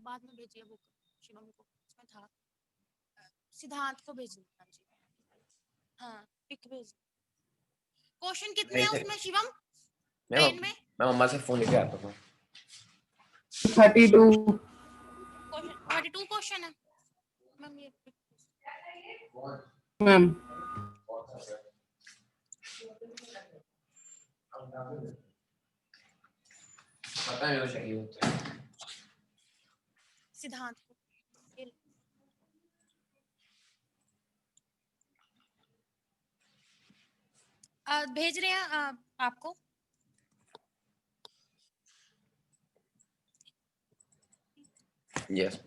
बाद में भेजिए बुक शिवम को, उसमें था। सिद्धांत को भेजना। हाँ जी, हाँ पिक भेज। क्वेश्चन कितने हैं उसमें शिवम ट्रेन में? मैं मम्मा से फोन लेके आता हूँ। 32 क्वेश्चन है मैम। ये मैम। पता है चाहिए होता है सिद्धांत को भेज रहे हैं आपको। यस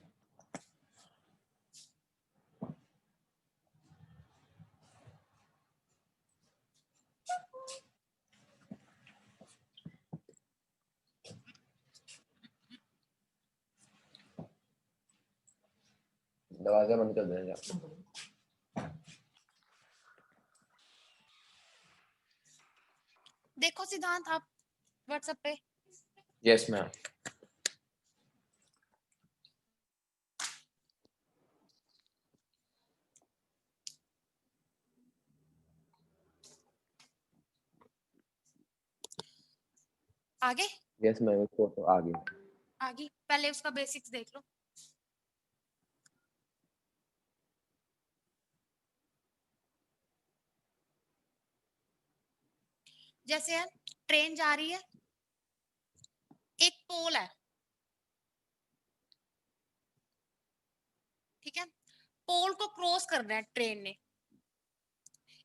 दरवाजा बंद कर देना। देखो सिद्धांत आप व्हाट्सएप पे। Yes ma'am. आगे यस मैम, फोटो आ गई। आगे पहले उसका बेसिक्स देख लो। जैसे है ट्रेन जा रही है, एक पोल है, ठीक है, पोल को क्रॉस करना है ट्रेन ने।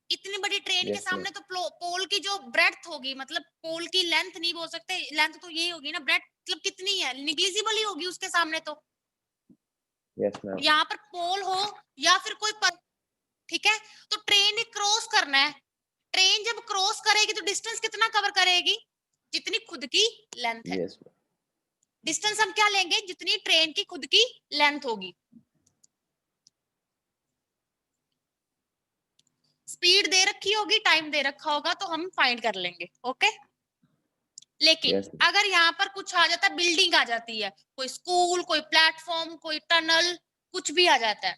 इतनी बड़ी ट्रेन के यस मैम। सामने तो पोल की जो ब्रेड्थ होगी, मतलब पोल की लेंथ नहीं बोल सकते, लेंथ तो ये होगी ना, ब्रेड्थ मतलब कितनी है, निग्लिजिबल ही होगी उसके सामने तो। Yes ma'am. यहाँ पर पोल हो या फिर कोई ठीक है, तो ट्रेन क्रॉस करना है। ट्रेन जब क्रॉस करेगी तो डिस्टेंस कितना कवर करेगी? जितनी खुद की लेंथ है। Yes ma'am. डिस्टेंस हम क्या लेंगे? जितनी ट्रेन की खुद की लेंथ होगी। स्पीड दे रखी होगी, टाइम दे रखा होगा, तो हम फाइंड कर लेंगे। ओके, लेकिन यस अगर यहाँ पर कुछ आ जाता है, बिल्डिंग आ जाती है, कोई स्कूल, कोई प्लेटफॉर्म, कोई टनल, कुछ भी आ जाता है,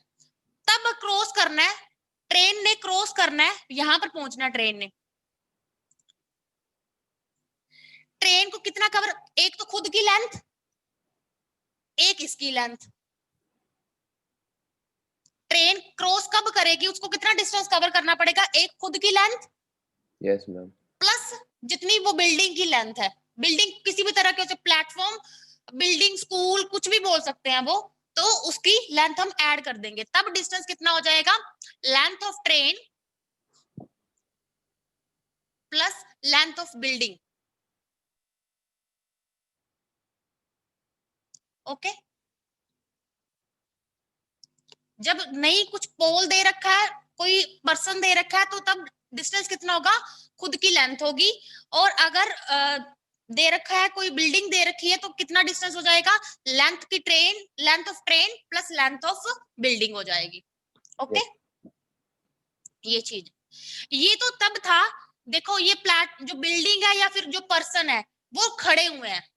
तब क्रॉस करना है। ट्रेन ने क्रॉस करना है, यहां पर पहुंचना है ट्रेन ने। ट्रेन को कितना कवर? एक तो खुद की लेंथ, एक इसकी लेंथ। ट्रेन क्रॉस कब करेगी, उसको कितना डिस्टेंस कवर करना पड़ेगा? एक खुद की लेंथ यस मैम। प्लस जितनी वो बिल्डिंग की लेंथ है। बिल्डिंग किसी भी तरह के, प्लेटफॉर्म, बिल्डिंग, स्कूल, कुछ भी बोल सकते हैं वो, तो उसकी लेंथ हम ऐड कर देंगे, तब डिस्टेंस कितना हो जाएगा? Length of train plus length of building. Okay, जब नहीं कुछ पोल दे रखा है, कोई पर्सन दे रखा है, तो तब डिस्टेंस कितना होगा? खुद की लेंथ होगी। और अगर दे रखा है, कोई बिल्डिंग दे रखी है, तो कितना डिस्टेंस हो जाएगा? लेंथ की train, length of train plus length of building हो जाएगी। ओके, ये चीज, ये तो तब था। देखो ये प्लाट जो बिल्डिंग है या फिर जो पर्सन है, वो खड़े हुए हैं,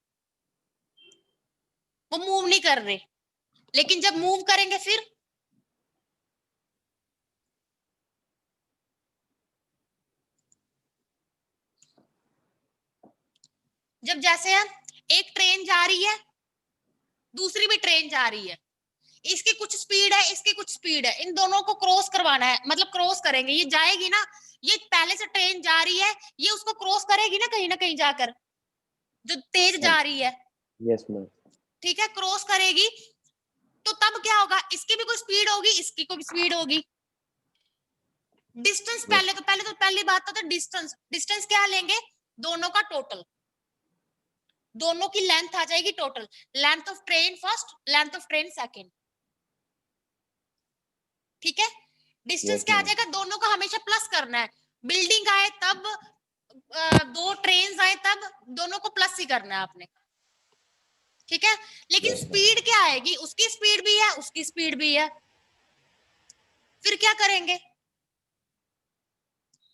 वो मूव नहीं कर रहे, लेकिन जब मूव करेंगे फिर जब जैसे है एक ट्रेन जा रही है, दूसरी भी ट्रेन जा रही है, इसकी कुछ स्पीड है, इसकी कुछ स्पीड है, इन दोनों को क्रॉस करवाना है, मतलब क्रॉस करेंगे, ये जाएगी ना, ये पहले से ट्रेन जा रही है, ये उसको क्रॉस करेगी ना कहीं जाकर, जो तेज जा रही है। Yes ma'am. ठीक है, क्रॉस करेगी, तो तब क्या होगा? इसकी भी कोई स्पीड होगी, इसकी कोई स्पीड होगी। डिस्टेंस पहली बात तो डिस्टेंस, डिस्टेंस क्या लेंगे? दोनों का टोटल, दोनों की लेंथ आ जाएगी total. Length of train first, length of train second. ठीक है, डिस्टेंस क्या आ जाएगा? दोनों का हमेशा प्लस करना है। बिल्डिंग आए तब, दो ट्रेन आए तब, दोनों को प्लस ही करना है आपने। ठीक है, लेकिन स्पीड क्या आएगी? उसकी स्पीड भी है, उसकी स्पीड भी है, फिर क्या करेंगे?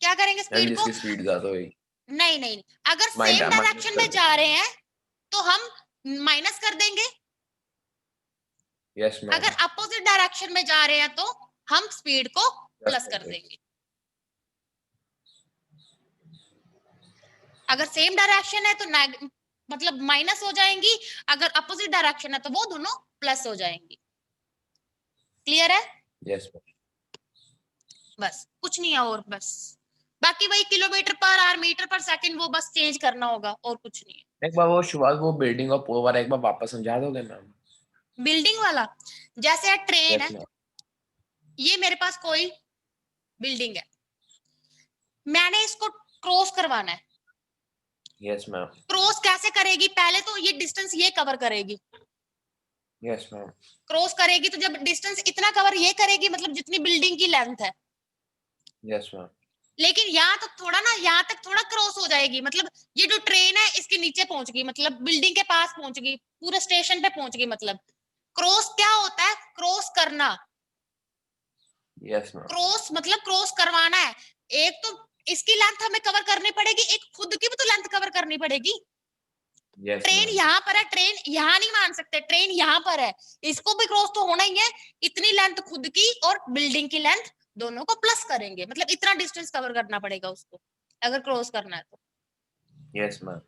क्या करेंगे स्पीड को? जिसकी स्पीड ज्यादा होगी। नहीं, अगर सेम डायरेक्शन में जा रहे हैं तो हम माइनस कर देंगे, Yes, ma'am. अगर अपोजिट डायरेक्शन में जा रहे हैं तो हम स्पीड को प्लस कर देंगे। अगर सेम डायरेक्शन है तो मतलब माइनस हो जाएंगी, अगर अपोजिट डायरेक्शन है तो वो दोनों प्लस हो जाएंगी। क्लियर है? Yes, ma'am. बस कुछ नहीं है और बस बाकी वही किलोमीटर पर आवर मीटर पर सेकंड वो बस चेंज करना होगा और कुछ नहीं है। एक बार वो शुरुआत वो बिल्डिंग और पोल वाला एक बार वापस समझा दोगे मैम? बिल्डिंग वाला जैसे ट्रेन Yes, है, ma'am. ये मेरे पास कोई बिल्डिंग है, मैंने इसको क्रॉस करवाना है। Yes, ma'am. क्रॉस कैसे करेगी? पहले तो ये डिस्टेंस ये कवर करेगी, Yes, ma'am. क्रॉस करेगी तो जब डिस्टेंस इतना कवर ये करेगी मतलब जितनी बिल्डिंग की लेंथ है, Yes, ma'am. लेकिन यहाँ तक थोड़ा ना, यहाँ तक थोड़ा क्रॉस हो जाएगी, मतलब ये जो ट्रेन है इसके नीचे पहुंच गई, मतलब बिल्डिंग के पास पहुंच गई, पूरे स्टेशन पे पहुंच गई। मतलब क्रॉस क्या होता है? क्रॉस करना। Yes, ma'am. क्रॉस मतलब क्रॉस करवाना है। एक तो इसकी लेंथ हमें कवर करनी पड़ेगी, एक खुद की भी तो लेंथ कवर करनी पड़ेगी। Yes, train ma'am. यहाँ पर है, ट्रेन यहाँ नहीं मान सकते, ट्रेन यहाँ पर है, इसको भी क्रॉस तो होना ही है। इतनी लेंथ खुद की और बिल्डिंग की लेंथ दोनों को प्लस करेंगे, मतलब इतना डिस्टेंस कवर करना पड़ेगा उसको अगर क्रॉस करना है तो। Yes, ma'am.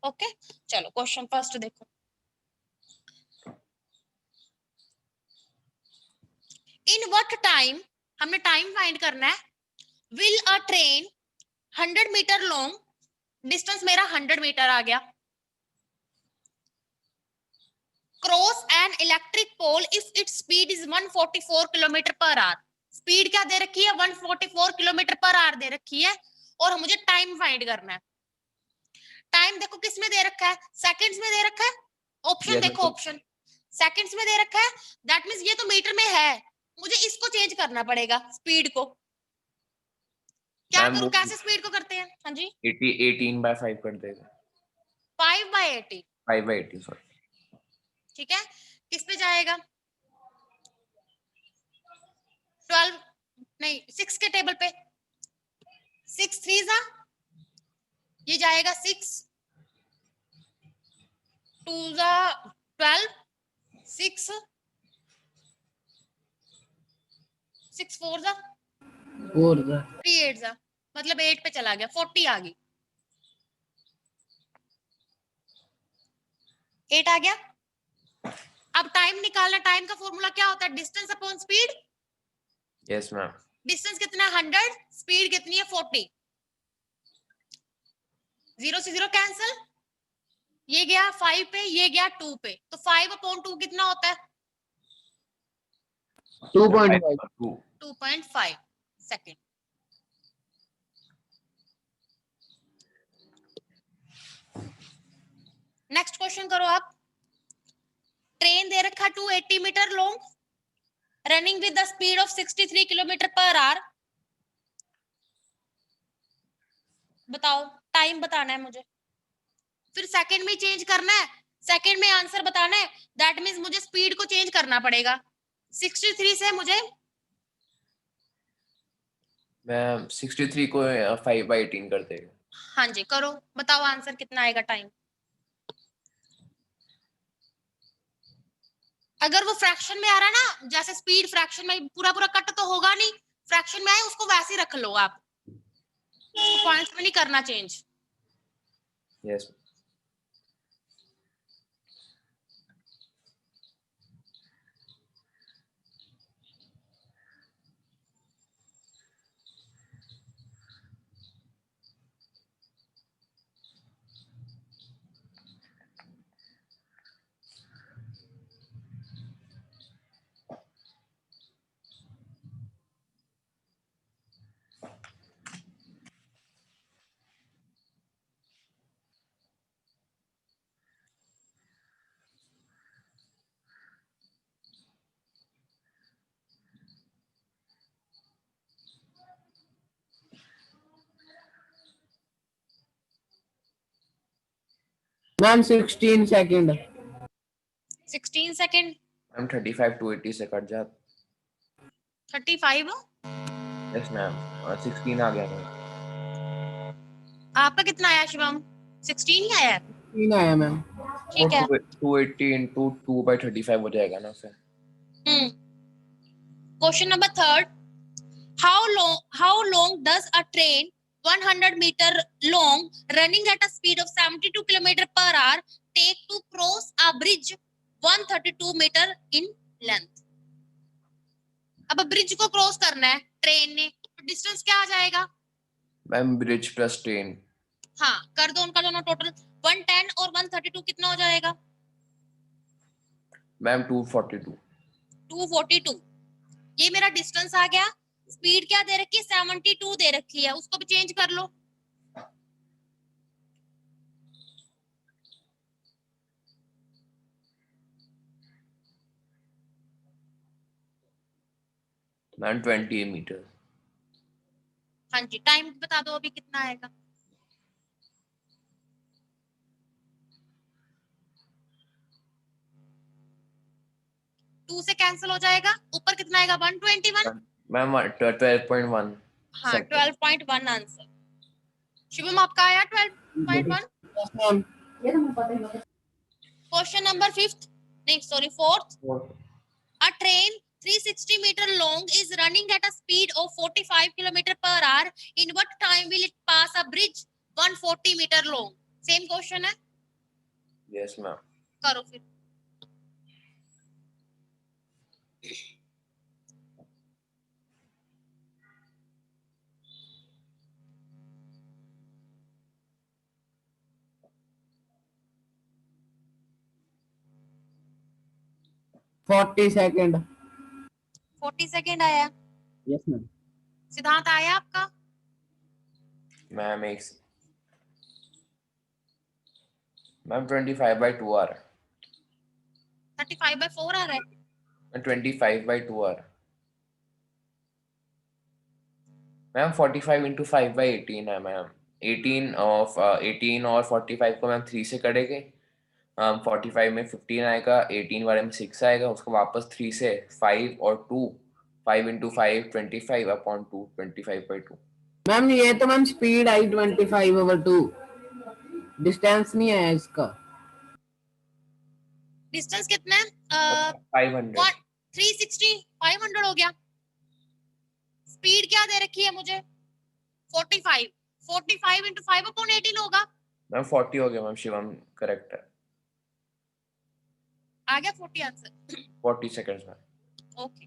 ओके, चलो क्वेश्चन फर्स्ट देखो। इन व्हाट टाइम, हमने टाइम फाइंड करना है। Will a train 100 metre long, distance मेरा 100 मीटर आ गया, cross an electric pole if its speed is 144 kilometre per hour. Speed क्या दे रखी है? 144 किलोमीटर पर आवर दे रखी है, और मुझे टाइम फाइंड करना है। टाइम देखो किस में दे रखा है? सेकंड्स में दे रखा है। ऑप्शन Yes, देखो, ma'am. ऑप्शन सेकंड्स में दे रखा है, दैट मींस ये तो मीटर में है, मुझे इसको चेंज करना पड़ेगा स्पीड को। क्या मैम करूं? वो कैसे स्पीड को करते हैं? हाँ जी, 18/5 कर देगा। 5/80। 5/80 सॉरी। ठीक है, किस पे जाएगा? 12 नहीं 6 के टेबल पे। 6 3 जा, ये जाएगा 6 2 जा 12, 6 6 4 जा 3 8 जा, मतलब 8 पे चला गया, 40 आ गई। 8 आ गया। अब टाइम निकालना, टाइम का फॉर्मूला क्या होता है? Distance upon speed. Yes ma'am. Distance कितना है? 100, स्पीड कितनी है? 40। 0 से 0 कैंसिल, ये गया 5 पे, ये गया 2 पे, तो 5/2 कितना होता है? 2.5 2.5 सेकेंड। नेक्स्ट क्वेश्चन करो आप। ट्रेन दे रखा 280 metre long, running with the speed of 63 kilometre per hour. बताओ, टाइम बताना है मुझे, फिर सेकंड में चेंज करना है, सेकंड में आंसर बताना है, दैट मींस मुझे स्पीड को चेंज करना पड़ेगा। 63 से मुझे, मैम 63 को 5/18 कर देगा। हाँ जी करो, बताओ आंसर कितना आएगा टाइम। अगर वो फ्रैक्शन में आ रहा है ना, जैसे स्पीड फ्रैक्शन में, पूरा पूरा कट तो होगा नहीं, फ्रैक्शन में आए उसको वैसे ही रख लो आप, उसको पॉइंट्स में नहीं करना change. Yes ma'am 16 second. 16 second. Ma'am 35 to 80 से कट जाता। 35 यस मैम 16 आ गया मैम। आपका कितना आया शिवम? 16 ही आया है? 3 आया मैम। ठीक है, 280 into 2/35 हो जाएगा ना फिर। Question number third, how long does a train 100 meter long running at a speed of 72 kilometer per hour take to cross a bridge 132 meter in length? अब ब्रिज को क्रॉस करना है ट्रेन ने, तो डिस्टेंस क्या आ जाएगा? Ma'am bridge plus train. हाँ, कर दो उनका दोनों टोटल। 110 और 132 कितना हो जाएगा? मैम 242। 242। ये मेरा डिस्टेंस आ गया। स्पीड क्या दे रखी है? 72 दे रखी है, उसको भी चेंज कर लो। Ma'am 20 metre. हाँ जी, टाइम बता दो अभी कितना आएगा? 2 से कैंसिल हो जाएगा, ऊपर कितना आएगा? 121। मैम 12.1 हाँ, सेकंड। 12.1 आंसर। शुभम आपका आया 12.1। क्वेश्चन नंबर फिफ्थ, नहीं sorry fourth. A train 360 meter long is running at a speed of 45 kilometer per hour. In what time will it pass a bridge 140 meter long? Same question है, yes ma'am. करो फिर। Forty second. 40 second आया। Yes ma'am. सिद्धांत आया आपका? Ma'am एक ma'am 25/2 आ रहा है। 35/4 आ रहा है। 25/2 आ रहा है। मैम 45 इंटू 5/18 है मैम। 18 और 45 को मैम 3 से कटेंगे। 45 में 15 आएगा, 18 वाले में 6 आएगा, उसको वापस 3 से 5 और 2, 5 इंटू 5 25/2, 25/2। मैम ये तो मैम स्पीड आई 25/2, डिस्टेंस नहीं आया इसका। डिस्टेंस कितना है? 500। 360 500 हो गया। स्पीड क्या दे रखी है मुझे? 45। 45 इंटू 5/18 होगा। मैम 40 हो गया मैम, शिवम करेक्ट है। आ गया 40 आंसर। 40 सेकंड्स में। Okay.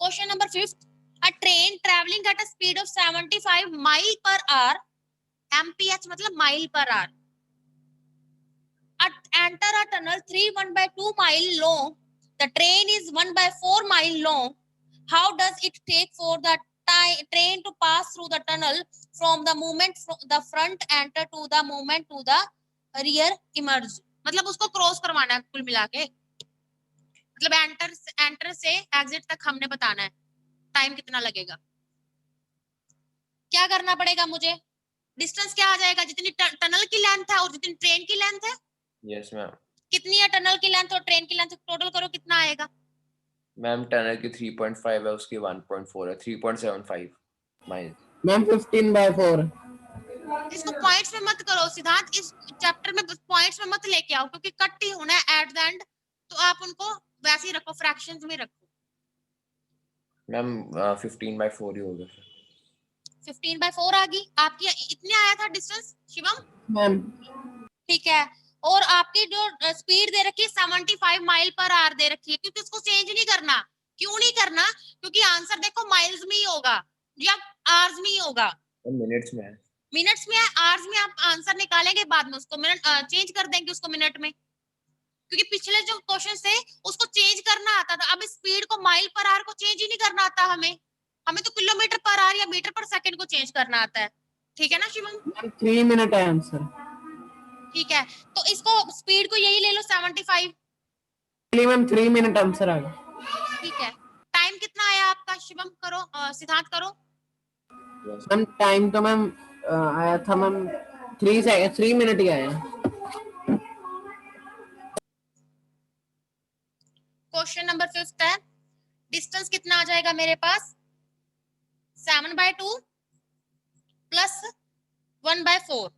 Question number fifth, a train traveling at a speed of 75 mile per hour, mph मतलब mile per hour, enter a tunnel 1/2 mile long. The train is 1/4 mile long. How does it take for the train to pass through the tunnel from the moment the front enter to the moment to the rear emerge? मतलब उसको cross करवाना है कुल मिला के, मतलब enter से exit तक हमने बताना है, टाइम कितना लगेगा। क्या करना पड़ेगा मुझे? डिस्टेंस क्या आ जाएगा? जितनी टनल की लेंथ है और जितनी ट्रेन की लेंथ है। Yes ma'am. कितनी है टनल की लेंथ और ट्रेन की लेंथ? टोटल करो कितना आएगा? मैम टनल की 3.5 है, उसकी 1.4 है, 3.75 माइल। मैम 15/4। इसको पॉइंट्स में मत करो सिद्धांत, इस चैप्टर में पॉइंट्स में मत लेके आओ क्योंकि कट ही होना है एट द एंड, तो आप उनको वैसे ही रखो, फ्रैक्शंस में रखो। मैम 15/4 ही होगा। 15/4 आ गई आपकी। इतने आया था डिस्टेंस शिवम? मैम ठीक है। और आपकी जो स्पीड दे रखी है 75 माइल पर आवर दे रखी है, क्योंकि उसको चेंज नहीं करना। क्यों नहीं करना? क्योंकि आंसर देखो माइल्स में ही होगा या आवर्स में ही होगा। मिनट्स में है। मिनट्स में है, आवर्स में आप आंसर निकालेंगे बाद में, उसको मिनट चेंज कर देंगे उसको मिनट में, क्योंकि पिछले जो क्वेश्चन थे उसको चेंज करना आता था। अब स्पीड को माइल पर आवर को चेंज ही नहीं करना आता हमें तो किलोमीटर पर आवर या मीटर पर सेकंड को चेंज करना आता है। ठीक है ना शिवम? 3 मिनट है आंसर। ठीक है, तो इसको स्पीड को यही ले लो 75। मैम 3 मिनट आंसर आ गया। ठीक है, टाइम कितना आया आपका शिवम? करो सिद्धांत करो। मैम टाइम तो मैम आया था मैम 3 मिनट ही आया। क्वेश्चन नंबर 5 है, डिस्टेंस कितना आ जाएगा मेरे पास? 7/2 प्लस 1/4,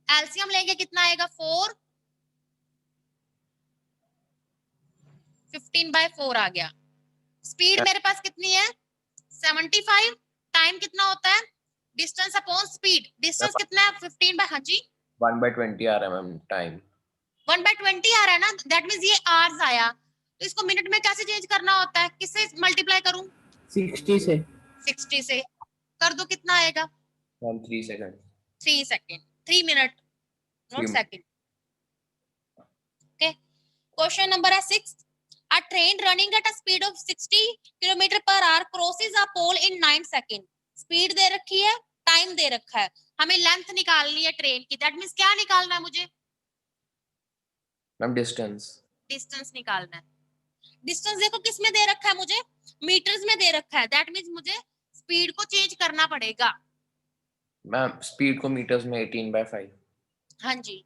एलसीएम लेंगे कितना आएगा? 4, 15/4 आ गया। स्पीड मेरे पास कितनी है 75, टाइम कितना होता है डिस्टेंस अपॉन स्पीड, डिस्टेंस कितना है 15 हाँ जी 1/20 आ रहा है मैम टाइम। 1/20 आ रहा है ना, दैट मींस ये आवर्स आया, तो इसको मिनट में कैसे चेंज करना होता है, किससे मल्टीप्लाई करूं 60 से 60 से, कर दो कितना आएगा ma'am 3 second 3 second 3 minute not 3 second. Okay, question number है 6, a train running at a speed of 60 km per hour crosses a pole in 9 seconds। Speed दे रखी है, टाइम दे रखा है, हमें लेंथ निकालनी है ट्रेन की, दैट मींस क्या निकालना है मुझे मैम डिस्टेंस। डिस्टेंस निकालना है। डिस्टेंस देखो किस में दे रखा है मुझे मीटर्स में दे रखा है, दैट मींस मुझे स्पीड को चेंज करना पड़ेगा। मैम स्पीड को मीटर्स में 18/5। हाँ जी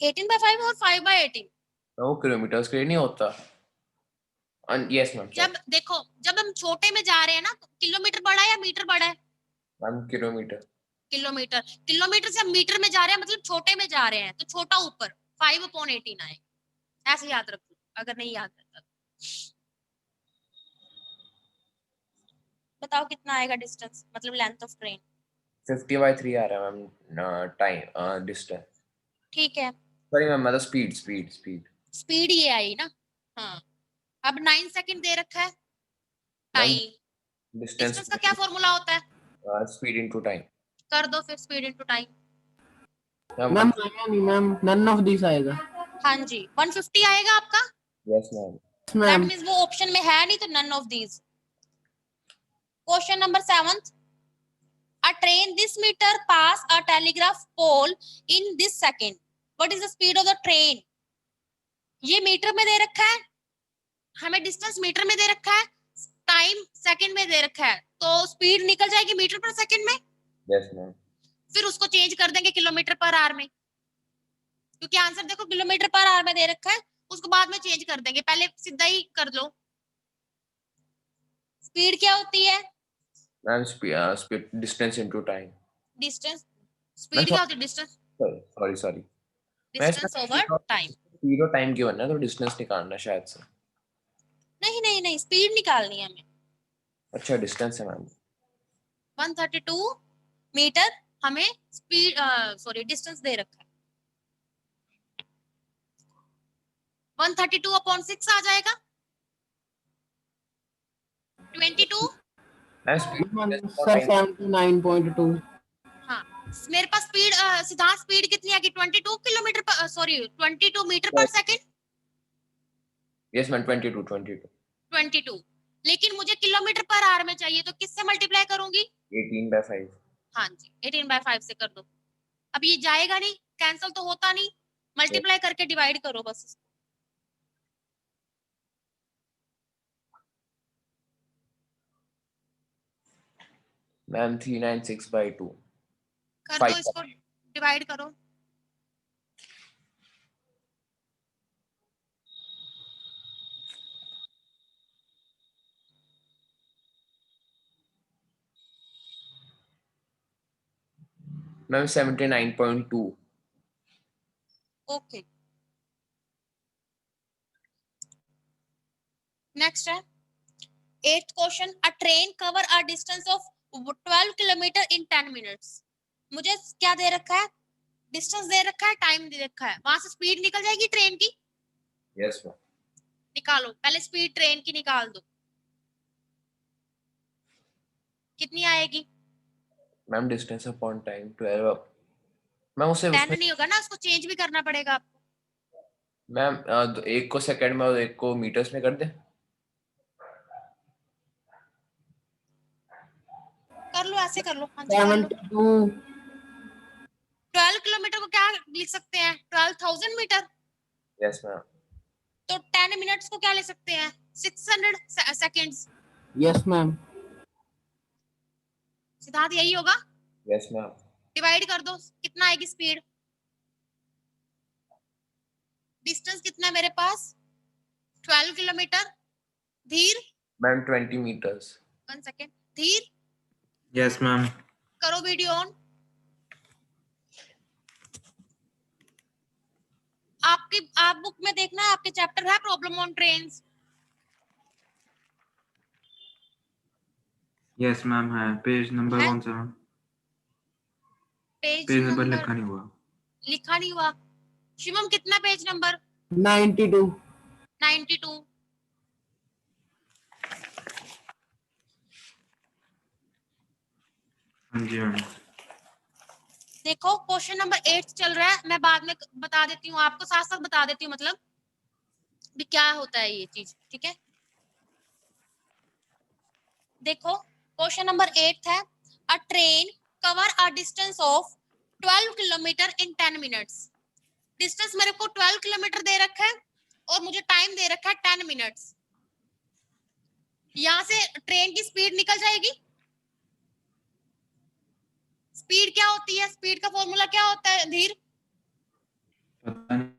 18/5 और 5/18। वो किलोमीटर्स के लिए नहीं होता। यस मैम जब देखो जब हम छोटे में जा रहे हैं ना तो किलोमीटर बड़ा है या मीटर बड़ा है मैम किलोमीटर। किलोमीटर, किलोमीटर से हम मीटर में जा रहे हैं मतलब छोटे में जा रहे हैं, तो छोटा ऊपर 5/18 आए, ऐसे याद रखो अगर नहीं याद रहता तो। बताओ कितना आएगा डिस्टेंस मतलब लेंथ ऑफ ट्रेन। 50/3 आ रहा है मैम टाइम डिस्टेंस। ठीक है सॉरी मैम मतलब स्पीड स्पीड स्पीड। स्पीड ये आई ना, हाँ अब 9 सेकंड दे रखा है मैम टाइम, डिस्टेंस डिस्टेंस का क्या फॉर्मूला होता है स्पीड इनटू टाइम। कर दो फिर स्पीड इनटू टाइम। मैम आया नहीं मैम, नन ऑफ दिस आएगा। हाँ जी 150 आएगा आपका, yes ma'am. That ma'am means वो ऑप्शन में है नहीं तो none of these. Question number 7, a train this meter pass a telegraph pole in this second, what is the speed of the train। ये मीटर में दे रखा है, हमें डिस्टेंस मीटर में दे रखा है, टाइम सेकंड में दे रखा है, तो स्पीड निकल जाएगी मीटर पर सेकंड में, यस मैम। फिर उसको चेंज कर देंगे किलोमीटर पर आवर में, क्योंकि आंसर देखो किलोमीटर पर आवर में दे रखा है, उसको बाद में चेंज कर देंगे, पहले सीधा ही कर लो। स्पीड क्या होती है ma'am speed distance into time. Distance, ma'am speed क्या होती है डिस्टेंस, सॉरी सॉरी मैं इसमें डिस्टेंस ओवर टाइम। स्पीड और टाइम क्यों बनना है तो डिस्टेंस निकालना है शायद से। नहीं नहीं नहीं स्पीड निकालनी है हमें। अच्छा डिस्टेंस है मैम। 132 मीटर हमें स्पीड सॉरी डिस्टेंस दे रखा है, 132/6 आ जाएगा 22। Ma'am speed sir 79.2। हाँ मेरे पास स्पीड सिद्धांत स्पीड कितनी आ गई 22 किलोमीटर पर सॉरी 22 मीटर पर सेकंड। यस मैम 22 22 लेकिन मुझे किलोमीटर पर आवर में चाहिए, तो किससे मल्टीप्लाई करूंगी 18/5। हाँ जी 18/5 से कर दो, अब ये जाएगा नहीं कैंसिल तो होता नहीं, मल्टीप्लाई करके डिवाइड करो बस। मैम 396/2। कर दो इसको डिवाइड करो, मैम 79.2। ओके। नेक्स्ट है 8th question, a train cover a distance of 12 kilometre in 10 minutes. मुझे क्या दे रखा है डिस्टेंस दे रखा है, टाइम दे रखा है, वहां से स्पीड निकल जाएगी ट्रेन की, यस मैम। निकालो पहले स्पीड ट्रेन की निकाल दो, कितनी आएगी ma'am distance upon time 12। Ma'am उसे 10 उसमें नहीं होगा ना, उसको चेंज भी करना पड़ेगा आपको। मैम एक को सेकंड में और एक को मीटर्स में कर दे। कर लो ऐसे कर लो, हाँ जी कर लो। 72। 12 किलोमीटर को क्या लिख सकते हैं 12,000 मीटर, यस मैम। तो 10 मिनट्स को क्या ले सकते हैं 600 सेकेंड्स। Yes ma'am. सिद्धांत यही होगा, यस मैम। डिवाइड कर दो कितना आएगी स्पीड, डिस्टेंस कितना है मेरे पास 12 किलोमीटर, धीर मैम 20 मीटर्स। 1 सेकेंड, धीर यस मैम। करो वीडियो ऑन। आपके आप बुक में देखना, आपके चैप्टर है problem on trains. Yes ma'am है। पेज नंबर है? कौन सा ma'am? Page page number number लिखा नहीं हुआ। लिखा नहीं हुआ। शिवम कितना पेज नंबर? 92। 92। हाँ जी मैम। देखो क्वेश्चन नंबर 8 चल रहा है, मैं बाद में बता देती हूँ आपको, साथ साथ बता देती हूँ मतलब भी क्या होता है ये चीज, ठीक है। देखो क्वेश्चन नंबर 8 है, अ train cover a distance of 12 kilometre in 10 minutes. Distance मेरे को 12 किलोमीटर दे रखा है और मुझे टाइम दे रखा है 10 मिनट्स। यहां से ट्रेन की स्पीड निकल जाएगी। स्पीड क्या होती है? स्पीड का फॉर्मूला क्या होता है धीर? पता नहीं।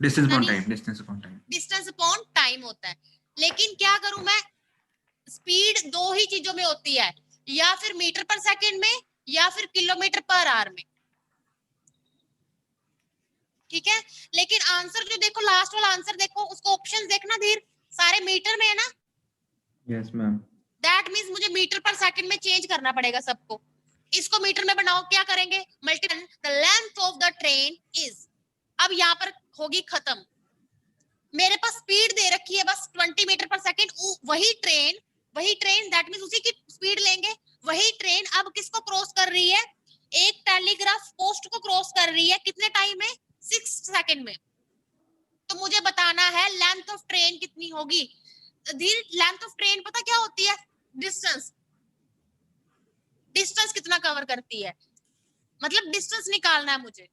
डिस्टेंस अपॉन नहीं, time, distance upon time. Distance upon time होता है। लेकिन क्या करूं मैं, स्पीड दो ही चीजों में होती है, या फिर मीटर पर सेकंड में या फिर किलोमीटर पर आवर में, ठीक है। लेकिन आंसर जो देखो, लास्ट वाला आंसर देखो, उसको ऑप्शन देखना धीर, सारे मीटर में है ना। Yes ma'am. दैट मींस मुझे मीटर पर सेकंड में चेंज करना पड़ेगा सबको। इसको मीटर में बनाओ, क्या करेंगे, multiply the length of the train is. अब यहाँ पर होगी खत्म। मेरे पास स्पीड दे रखी है बस 20 मीटर पर सेकंड। वही ट्रेन दैट मींस उसी की स्पीड लेंगे। वही ट्रेन अब किसको क्रॉस कर रही है? एक टेलीग्राफ पोस्ट को क्रॉस कर रही है। कितने टाइम में? 6 सेकंड में। तो मुझे बताना है लेंथ ऑफ ट्रेन कितनी होगी। धीर, लेंथ ऑफ ट्रेन पता क्या होती है? डिस्टेंस। डिस्टेंस कितना कवर करती है, मतलब डिस्टेंस निकालना है मुझे।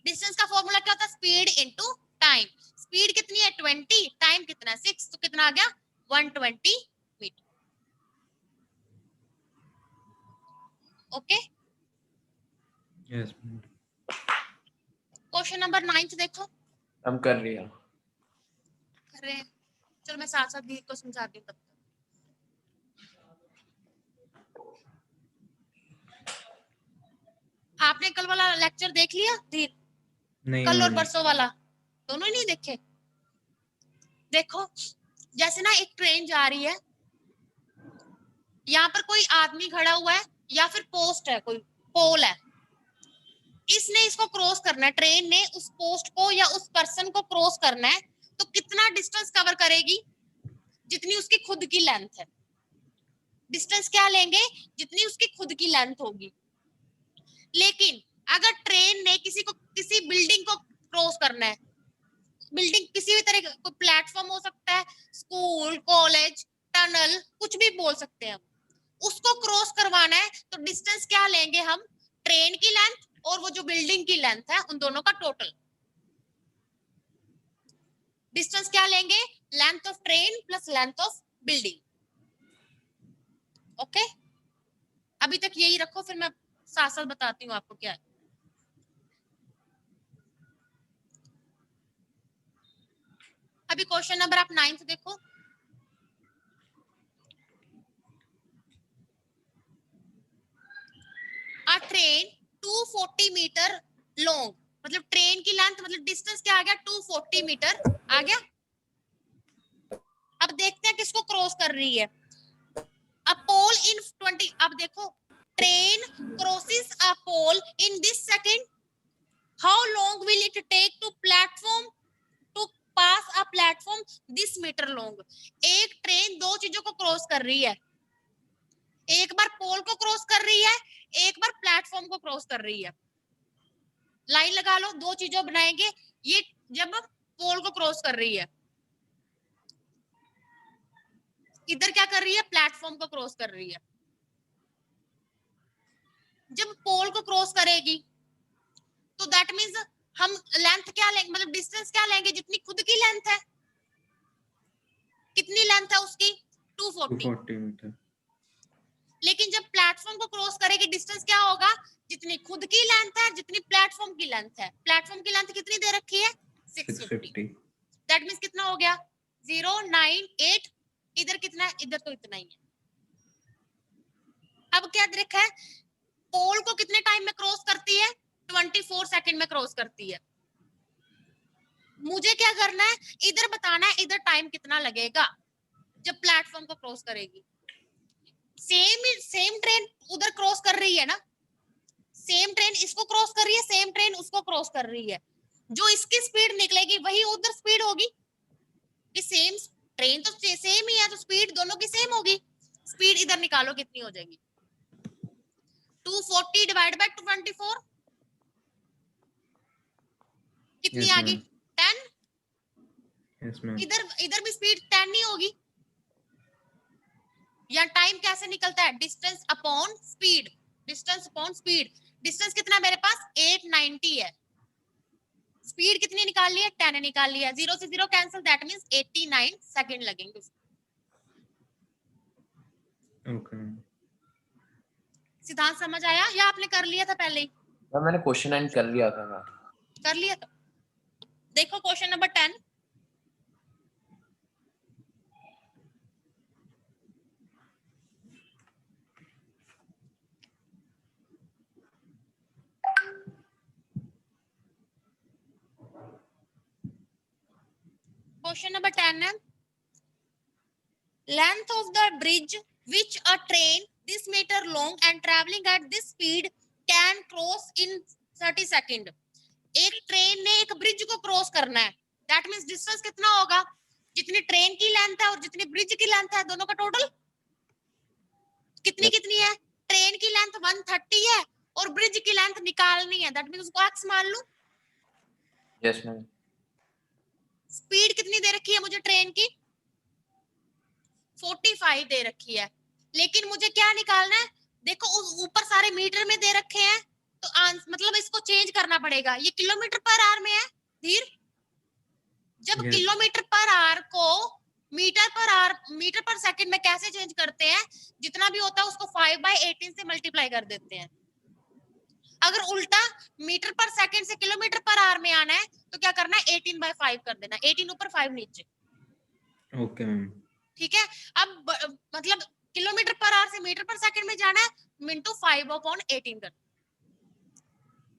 डिस्टेंस का फॉर्मूला क्या होता है? Speed into time. स्पीड कितनी है? 20, टाइम कितना है? 6, तो कितना आ गया? 120 metre. Okay. Yes. Question number 9 देखो। हम कर रही हैं। कर रहे हैं, चलो मैं साथ साथ धीर को समझाती हूँ तब तक। आपने कल वाला लेक्चर देख लिया धीर? नहीं कल और मैम। परसों वाला दोनों ही नहीं देखे? देखो जैसे ना एक ट्रेन जा रही है, यहाँ पर कोई आदमी खड़ा हुआ है या फिर पोस्ट है, कोई पोल है, इसने इसको क्रॉस करना है। ट्रेन ने उस पोस्ट को या उस पर्सन को क्रॉस करना है, तो कितना डिस्टेंस कवर करेगी? जितनी उसकी खुद की लेंथ है। डिस्टेंस क्या लेंगे? जितनी उसकी खुद की लेंथ होगी। लेकिन अगर ट्रेन ने किसी बिल्डिंग को क्रॉस करना है, बिल्डिंग किसी भी तरह का प्लेटफॉर्म हो सकता है, स्कूल, कॉलेज, टनल, कुछ भी बोल सकते हैं हम, उसको क्रॉस करवाना है, तो डिस्टेंस क्या लेंगे हम? ट्रेन की लेंथ और वो जो बिल्डिंग की लेंथ है, उन दोनों का टोटल डिस्टेंस क्या लेंगे? Length of train plus length of building. Okay, अभी तक यही रखो, फिर मैं साथ साथ बताती हूँ आपको क्या है। अभी क्वेश्चन नंबर आप 9 देखो। अ ट्रेन 240 मीटर लॉन्ग, मतलब ट्रेन की लेंथ, मतलब डिस्टेंस क्या आ गया? 240 मीटर आ गया। अब देखते हैं किसको क्रॉस कर रही है। अ पोल इन 20, अब देखो train crosses a pole in this second, how long will it take to platform to pass a platform this metre long. एक ट्रेन दो चीजों को क्रॉस कर रही है, एक बार पोल को क्रॉस कर रही है, एक बार प्लेटफॉर्म को क्रॉस कर रही है। लाइन लगा लो, दो चीजों बनाएंगे। ये जब पोल को क्रॉस कर रही है, इधर क्या कर रही है? प्लेटफॉर्म को क्रॉस कर रही है। जब पोल को क्रॉस करेगी तो दैट मींस हम लेंथ क्या लेंगे, मतलब डिस्टेंस क्या लेंगे? जितनी खुद की लेंथ है। कितनी लेंथ है उसकी? 240। 240 मीटर। लेकिन जब प्लेटफॉर्म को क्रॉस करेगी, डिस्टेंस क्या होगा? जितनी खुद की लेंथ है, जितनी प्लेटफॉर्म की लेंथ है। प्लेटफॉर्म की लेंथ कितनी दे रखी है? 650। 650। दैट मींस कितना हो गया? 098। इधर कितना है? इधर तो इतना ही है। अब क्या देखा है? पोल को कितने टाइम में क्रॉस करती है? 24 सेकंड में क्रॉस करती है। मुझे क्या करना है, इधर बताना है इधर टाइम कितना लगेगा जब प्लेटफॉर्म को क्रॉस करेगी। सेम ट्रेन उधर क्रॉस कर रही है ना, सेम ट्रेन इसको क्रॉस कर रही है, सेम ट्रेन उसको क्रॉस कर रही है, जो इसकी स्पीड निकलेगी वही उधर स्पीड होगी। कि सेम ट्रेन तो सेम ही है, तो स्पीड दोनों की सेम होगी। स्पीड इधर निकालो कितनी हो जाएगी, 240 डिवाइड बाय 224 कितनी Yes, आ गई, ma'am. 10। Yes, ma'am. इधर भी स्पीड 10 ही होगी। या टाइम कैसे निकलता है, distance upon speed, distance upon speed. Distance कितना है मेरे पास 890 है, स्पीड कितनी निकाल ली है 10 निकाल लिया, 0 से 0 कैंसिल, दैट मींस 89 सेकंड लगेंगे। Okay, ma'am. सिद्धांत समझ आया या आपने कर लिया था पहले ही? मैम मैंने क्वेश्चन एंड कर लिया था मैम। कर लिया था। देखो क्वेश्चन नंबर 10, क्वेश्चन नंबर 10 है, length of the bridge which a train this meter long and traveling at this speed can cross in 30 second। एक ट्रेन ने एक ब्रिज को क्रॉस करना है, दैट मींस डिस्टेंस कितना होगा, जितनी ट्रेन की लेंथ है और जितनी ब्रिज की लेंथ है दोनों का टोटल कितनी Yes. कितनी है। ट्रेन की लेंथ 130 है और ब्रिज की लेंथ निकालनी है, दैट मींस उसको x मान लो। Yes ma'am. स्पीड कितनी दे रखी है मुझे ट्रेन की, 45 दे रखी है, लेकिन मुझे क्या निकालना है, देखो ऊपर सारे मीटर में दे रखे हैं, तो मतलब इसको चेंज करना पड़ेगा। ये किलोमीटर पर आवर में है धीर, जब Yes. किलोमीटर पर आवर को मीटर पर सेकंड में कैसे चेंज करते हैं, जितना भी होता है उसको 5/18 से मल्टीप्लाई कर देते हैं। अगर उल्टा मीटर पर सेकंड से किलोमीटर पर आवर में आना है तो क्या करना है, 18/5 कर देना, 18 ऊपर 5 नीचे। Okay, ma'am. ठीक है, अब मतलब किलोमीटर पर आवर से मीटर पर सेकंड में जाना है इंटू 5/18 कर,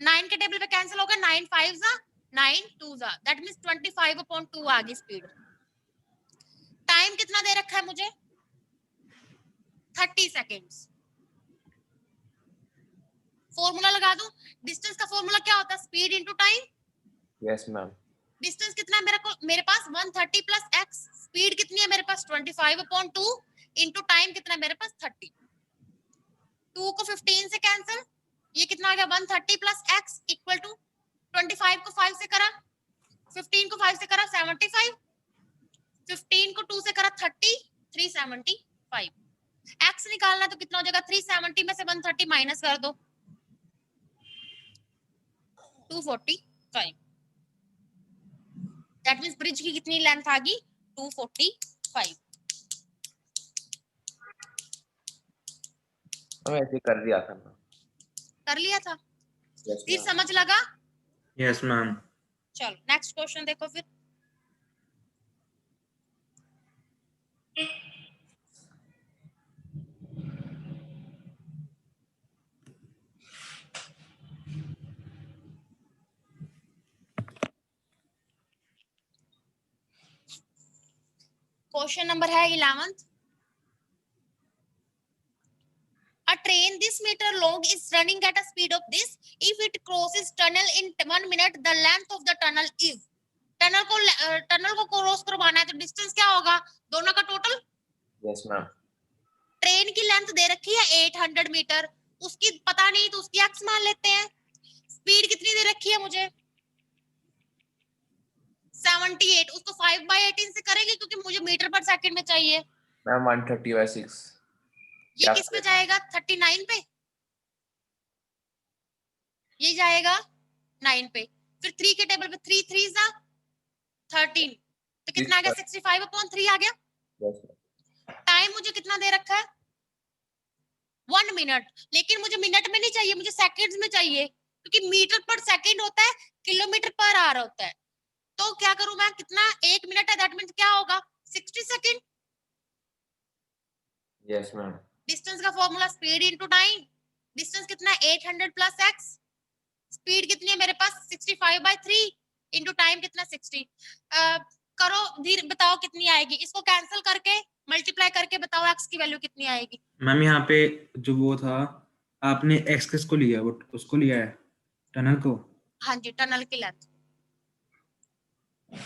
9 के टेबल पे कैंसिल होगा, 9 5 जा 9 2 जा, दैट मींस 25/2 आ गई स्पीड। टाइम कितना दे रखा है मुझे 30 सेकंड्स। फॉर्मूला लगा दूं, डिस्टेंस का फॉर्मूला क्या होता है, speed into time. Yes ma'am. Distance कितना है मेरे पास 130 प्लस x, स्पीड कितनी है मेरे पास 25/2 इनटू टाइम कितना है मेरे पास 30। 2 को 15 से कैंसिल, ये कितना आ गया 130 प्लस x इक्वल टू 25 को 5 से करा, 15 को 5 से करा 75, 15 को 2 से करा 30, 375। x निकालना तो कितना हो जाएगा, 370 में से 130 माइनस कर दो 245। दैट मींस ब्रिज की कितनी लेंथ आ गई 245। मैं ऐसे कर लिया था मैम। कर लिया था, यस फिर मैम। समझ लगा। Yes, ma'am. चलो नेक्स्ट क्वेश्चन देखो फिर, क्वेश्चन नंबर है 11th। A train this meter long is running at a speed of this. If it crosses tunnel in 1 minute, the length of the tunnel is। Tunnel को cross करवाना है तो distance क्या होगा, दोनों का टोटल। Yes ma'am. ट्रेन की length दे रखी है 800 मीटर, उसकी पता नहीं तो उसकी एक्स मान लेते हैं। स्पीड कितनी दे रखी है मुझे 78, उसको 5/18 से करेंगे क्योंकि मुझे मीटर पर सेकंड में चाहिए। मैम 130/6। ये किस पे जाएगा 39 पे, ये जाएगा 9 पे, फिर 3 के टेबल पे 3 3 जा 13, तो कितना आ गया 65/3 आ गया। Yes ma'am. टाइम मुझे कितना दे रखा है 1 मिनट, लेकिन मुझे मिनट में नहीं चाहिए, मुझे सेकंड्स में चाहिए, क्योंकि मीटर पर सेकंड होता है, किलोमीटर पर आवर होता है। तो क्या करूं मैं, कितना 1 मिनट है, दैट मींस क्या होगा 60 सेकंड। Yes ma'am. डिस्टेंस का formula speed into time, distance कितना है 800 प्लस x, स्पीड कितनी है मेरे पास 65/3, इंटू टाइम कितना 60। करो धीरे, बताओ कितनी आएगी, इसको कैंसिल करके मल्टीप्लाई करके बताओ एक्स की वैल्यू कितनी आएगी। मैम यहाँ पे जो वो था, आपने एक्स किसको लिया, वो उसको लिया है, टनल को। हाँ जी, टनल की length.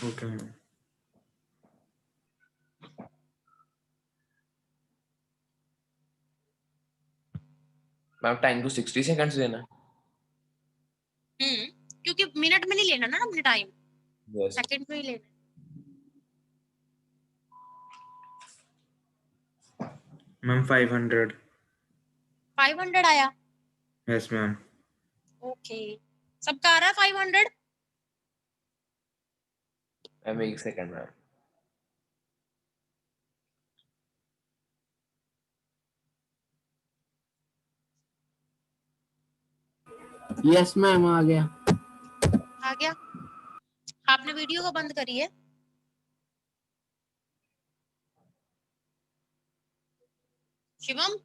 Okay ma'am. Ma'am time को 60 सेकंड्स देना है। क्योंकि मिनट में नहीं लेना ना हमने टाइम, यस सेकंड में ही लेना। मैम 500। 500 आया। Yes ma'am. ओके, सबका आ रहा है 500। मैम एक सेकंड मैम। यस मैम आ गया। आ गया। आपने वीडियो को बंद करी है। शिवम,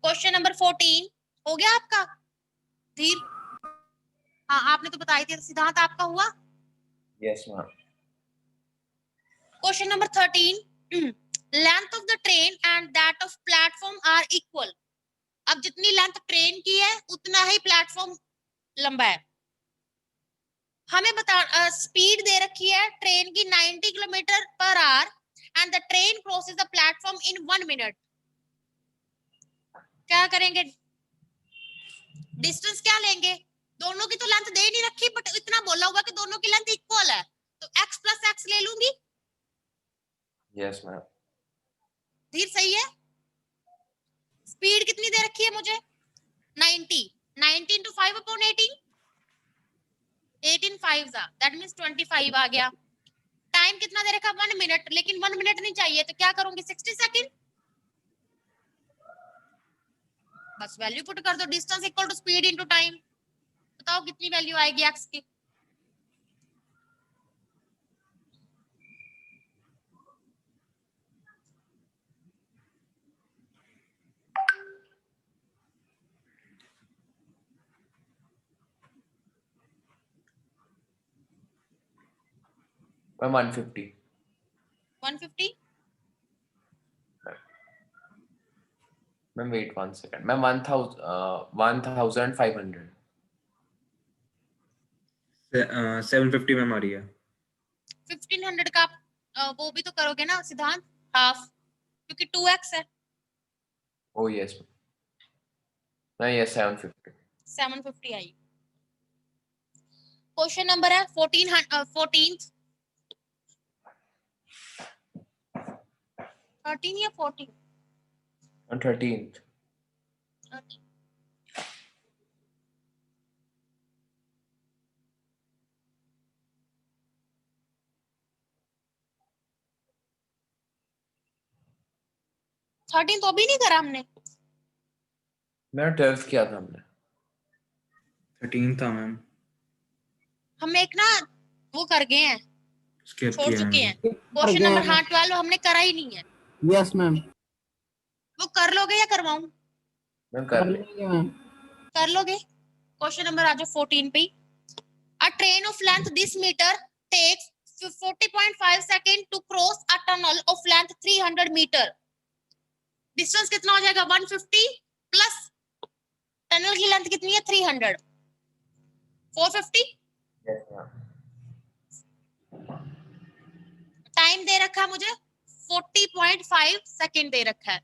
क्वेश्चन नंबर 14 हो गया आपका धीर? हाँ, आपने तो बताई थी। सिद्धांत आपका हुआ? Yes ma'am. Question number 13, length of the train and that of platform are equal. अब जितनी लेंथ ट्रेन की है उतना ही प्लेटफॉर्म लंबा है। हमें बता, स्पीड दे रखी है ट्रेन की 90 kilometre per our and the train crosses the platform in 1 minute. क्या करेंगे? डिस्टेंस क्या लेंगे? दोनों की तो लेंथ दे नहीं रखी, बट इतना बोला हुआ कि दोनों की लेंथ इक्वल है, तो x प्लस एक्स ले लूंगी। Yes ma'am. धीर सही है। स्पीड कितनी दे रखी है मुझे? 90। 90 into 5 upon 18, 18 5 दैट मींस 25 आ गया। टाइम कितना दे रखा? 1 मिनट, लेकिन 1 मिनट नहीं चाहिए, तो क्या करूंगी? 60 सेकंड। बस वैल्यू पुट कर दो, distance equal to speed into time. बताओ कितनी वैल्यू आएगी एक्स की? Ma'am 150। 150। Ma'am wait 1 second. Ma'am 1500। 750 ma'am आ रही है। 1500 का वो भी तो करोगे ना सिद्धांत, हाफ, क्योंकि 2x है। ओ यस मैम। यस 750। 750 आई। क्वेश्चन नंबर है 14 13 या 14? 13th। 13 तो अभी नहीं करा हमने। मैम 12th किया था हमने। 13 था मैम, हम एक ना वो कर गए हैं, स्किप छोड़ किया है चुके मैम। हैं। क्वेश्चन नंबर 12 हमने करा ही नहीं है। Yes ma'am. वो कर लोगे या करवाऊं? मैम कर ले। लेंगे मैम। कर लोगे। क्वेश्चन नंबर आ जाओ 14 पे। A train of length this metre takes 40.5 second to cross a tunnel of length 300 metre. Distance कितना हो जाएगा? 150 प्लस टनल की लेंथ कितनी है? 300, 450। Yes ma'am. टाइम दे रखा है मुझे 40.5 सेकंड दे रखा है।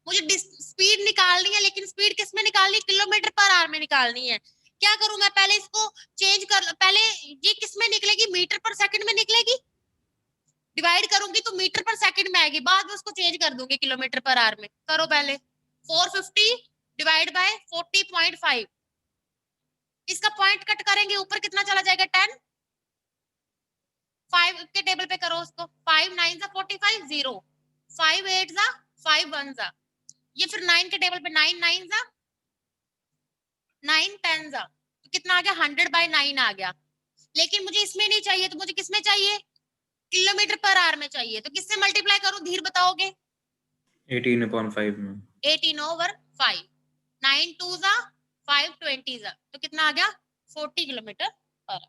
मुझे स्पीड निकालनी है, लेकिन स्पीड किस में निकालनी है? किलोमीटर पर आवर में निकालनी है। क्या करूं मैं? पहले इसको चेंज कर, पहले ये किस में निकलेगी? मीटर पर सेकंड में निकलेगी। डिवाइड करूंगी तो मीटर पर सेकंड में आएगी, बाद में उसको चेंज कर दूंगी किलोमीटर पर आवर में। करो पहले। 450 डिवाइड बाय 40.5, इसका पॉइंट कट करेंगे, ऊपर कितना चला जाएगा? 10। 5 के टेबल पे करो उसको। 5 9 जा 45, 0 5 8 जा 5 1 जा, ये फिर 9 के टेबल पे 9 9 जा 9 10 जा, तो कितना आ गया? 100/9 आ गया। लेकिन मुझे इसमें नहीं चाहिए, तो मुझे किसमें चाहिए? किलोमीटर पर आवर में चाहिए। तो किससे मल्टीप्लाई करूं? धीर बताओगे। 18/5 में। 18/5। 9 2 जा 520 तो कितना आ गया 40 किलोमीटर पर आवर।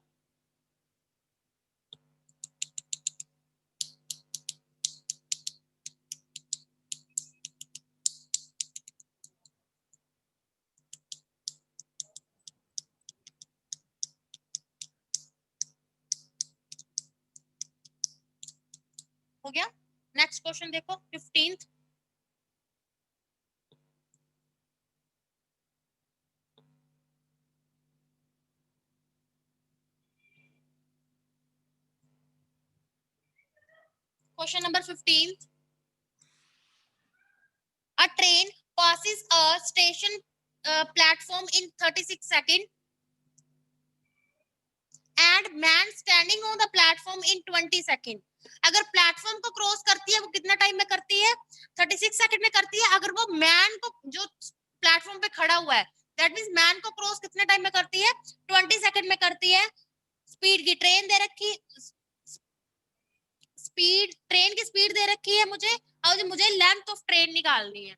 हो गया। नेक्स्ट क्वेश्चन देखो 15th। Question number 15. A train passes a station platform in 36 seconds and man standing on the platform in 20 seconds. अगर प्लेटफॉर्म को क्रॉस करती है वो कितना टाइम में करती है 36 सेकंड में करती है। अगर वो मैन को जो प्लेटफॉर्म पे खड़ा हुआ है दैट मींस मैन को क्रॉस कितने टाइम में करती है 20 सेकंड में करती है। स्पीड की ट्रेन दे रखी स्पीड ट्रेन की स्पीड दे रखी है मुझे और मुझे लेंथ ऑफ ट्रेन निकालनी है।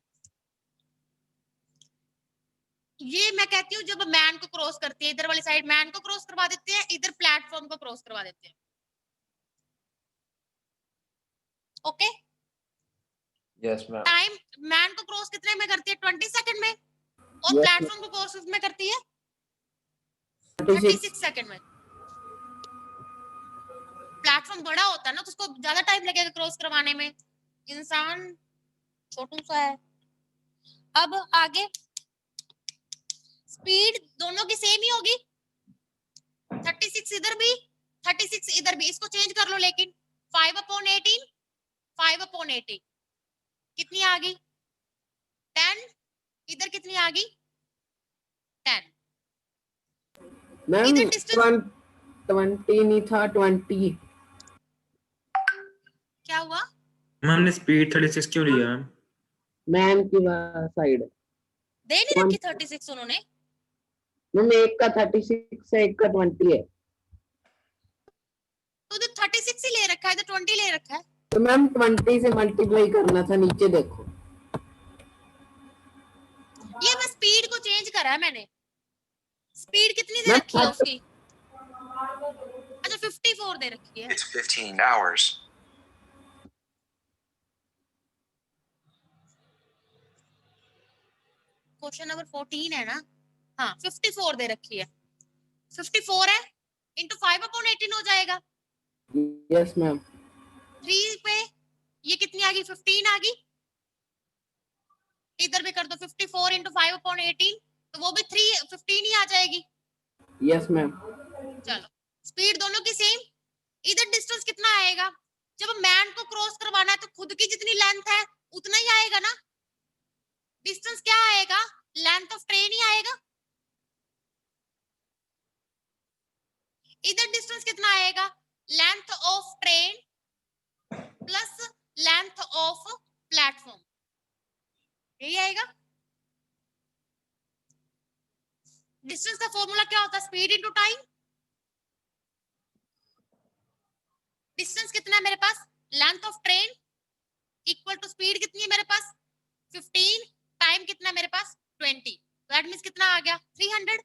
ये मैं कहती हूँ जब मैन को क्रॉस करती है इधर वाली साइड मैन को क्रॉस करवा देते हैं इधर प्लेटफॉर्म को क्रॉस करवा देते हैं। Okay yes ma'am. Time man को क्रॉस कितने में करती है 20 सेकंड में और Yes, प्लेटफॉर्म को क्रॉस में करती है 36 36 सेकंड में। प्लेटफॉर्म बड़ा होता है ना तो उसको ज्यादा टाइम लगेगा क्रॉस करवाने में। इंसान छोटू सा है। अब आगे स्पीड दोनों की सेम ही होगी 36 इधर भी 36 इधर भी। इसको चेंज कर लो लेकिन 5/18 5/18 कितनी आ गई 10 इधर कितनी आ गई 10। मैम इधर distance 20 नहीं था 20। क्या हुआ मैम हमने स्पीड 36 क्यों लिया मैम? मैम की साइड दे नहीं रखी 36 उन्होंने। मैम एक का 36 है एक का 20 है। तो इधर 36 ही ले रखा है इधर 20 ले रखा है। तो मैम 20 से मल्टीप्लाई करना था नीचे देखो। ये मैं स्पीड को चेंज करा है मैंने। स्पीड कितनी दे मैम रखी है उसकी अच्छा 54 दे रखी है। It's 15 hours. क्वेश्चन नंबर 14 है ना। हाँ 54 दे रखी है 54 है इंटू 5/18 हो जाएगा। यस मैम 3 पे ये कितनी आ गई 15 आ गई। इधर भी कर दो 54 इंटू 5/18 तो वो भी 15 ही आ जाएगी। यस मैम चलो स्पीड दोनों की सेम। इधर डिस्टेंस कितना आएगा जब मैन को क्रॉस करवाना है तो खुद की जितनी लेंथ है उतना ही आएगा ना। डिस्टेंस क्या आएगा लेंथ ऑफ ट्रेन ही आएगा। इधर डिस्टेंस कितना आएगा length of train plus length of platform यही आएगा। डिस्टेंस का फॉर्मूला क्या होता है स्पीड इनटू टाइम। डिस्टेंस कितना है मेरे पास length of train equal to speed कितनी है मेरे पास 15 टाइम कितना है मेरे पास 20 दैट मींस कितना आ गया 300।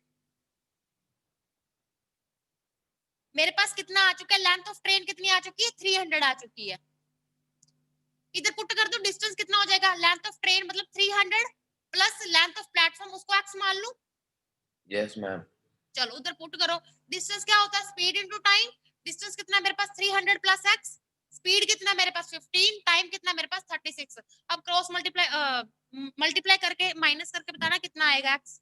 मेरे पास कितना आ चुका है लेंथ ऑफ ट्रेन कितनी आ चुकी है 300 आ चुकी है। इधर पुट कर दो डिस्टेंस कितना हो जाएगा लेंथ ऑफ ट्रेन मतलब 300 प्लस लेंथ ऑफ प्लेटफॉर्म उसको x मान लो। Yes ma'am. चलो उधर पुट करो डिस्टेंस क्या होता है स्पीड इनटू टाइम। डिस्टेंस कितना है मेरे पास 300 प्लस x स्पीड कितना मेरे पास 15 टाइम कितना मेरे पास 36। अब क्रॉस मल्टीप्लाई करके माइनस करके बताना कितना आएगा x।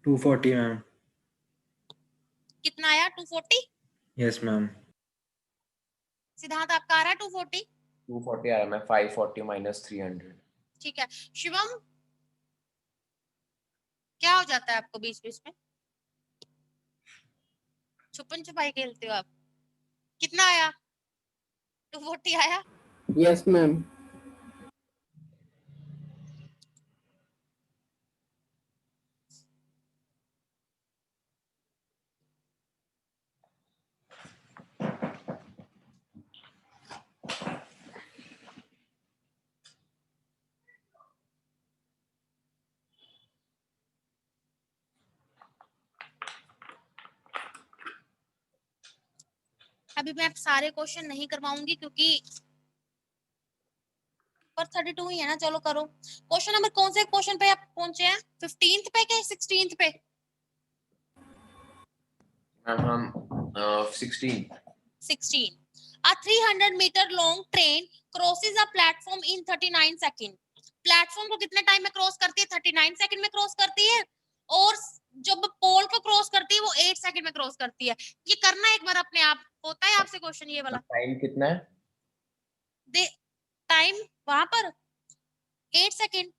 To 240 ma'am. कितना आया 240। Yes ma'am. सिद्धांत आपका आ रहा है 240। 240 आ रहा है मैं 540 माइनस 300। ठीक है शिवम क्या हो जाता है आपको बीच बीच में छुपन छुपाई खेलते हो आप। कितना आया 240 आया। यस मैम अभी मैं सारे क्वेश्चन नहीं करवाऊंगी क्योंकि पर 32 ही है ना, चलो करो। क्वेश्चन नंबर कौन से क्वेश्चन पे आप पहुंचे हैं? 15th पे के 16th पे? मैम हम 16। 16. A 300-meter long train crosses a platform in 39 second. Platform को कितने टाइम में क्रॉस करती है? 39 सेकंड में क्रॉस करती है। और जब पोल को क्रॉस करती है वो 8 सेकंड में क्रॉस करती है। ये करना एक बार अपने आप। होता है आपसे क्वेश्चन ये वाला? टाइम कितना है? दे टाइम वहां पर 8 सेकंड।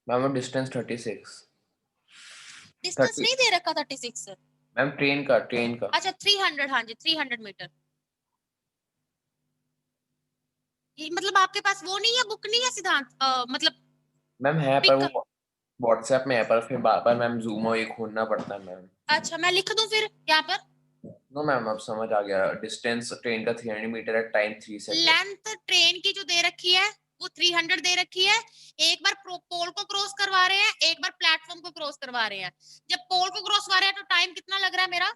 Ma'am distance 36। डिस्टेंस 30 नहीं दे रखा 36। मैम ट्रेन का। अच्छा 300, हाँ जी 300 मीटर। मतलब आपके पास वो नहीं है, बुक नहीं है सिद्धांत? मतलब मैम है पर पिक। वो व्हाट्सएप में है, पर फिर बार बार मैम जूम और ये खोलना पड़ता है मैम। अच्छा मैं लिख दूं फिर यहाँ पर? नो मैम अब समझ आ गया। डिस्टेंस ट्रेन का 300 मीटर है, टाइम 3 सेकंड। लेंथ ट्रेन की जो दे रखी है वो 300 दे रखी है। एक बार पोल को क्रॉस करवा रहे हैं, एक बार प्लेटफॉर्म को क्रॉस करवा रहे हैं। जब पोल को क्रॉस करवा रहे हैं तो टाइम कितना लग रहा है मेरा?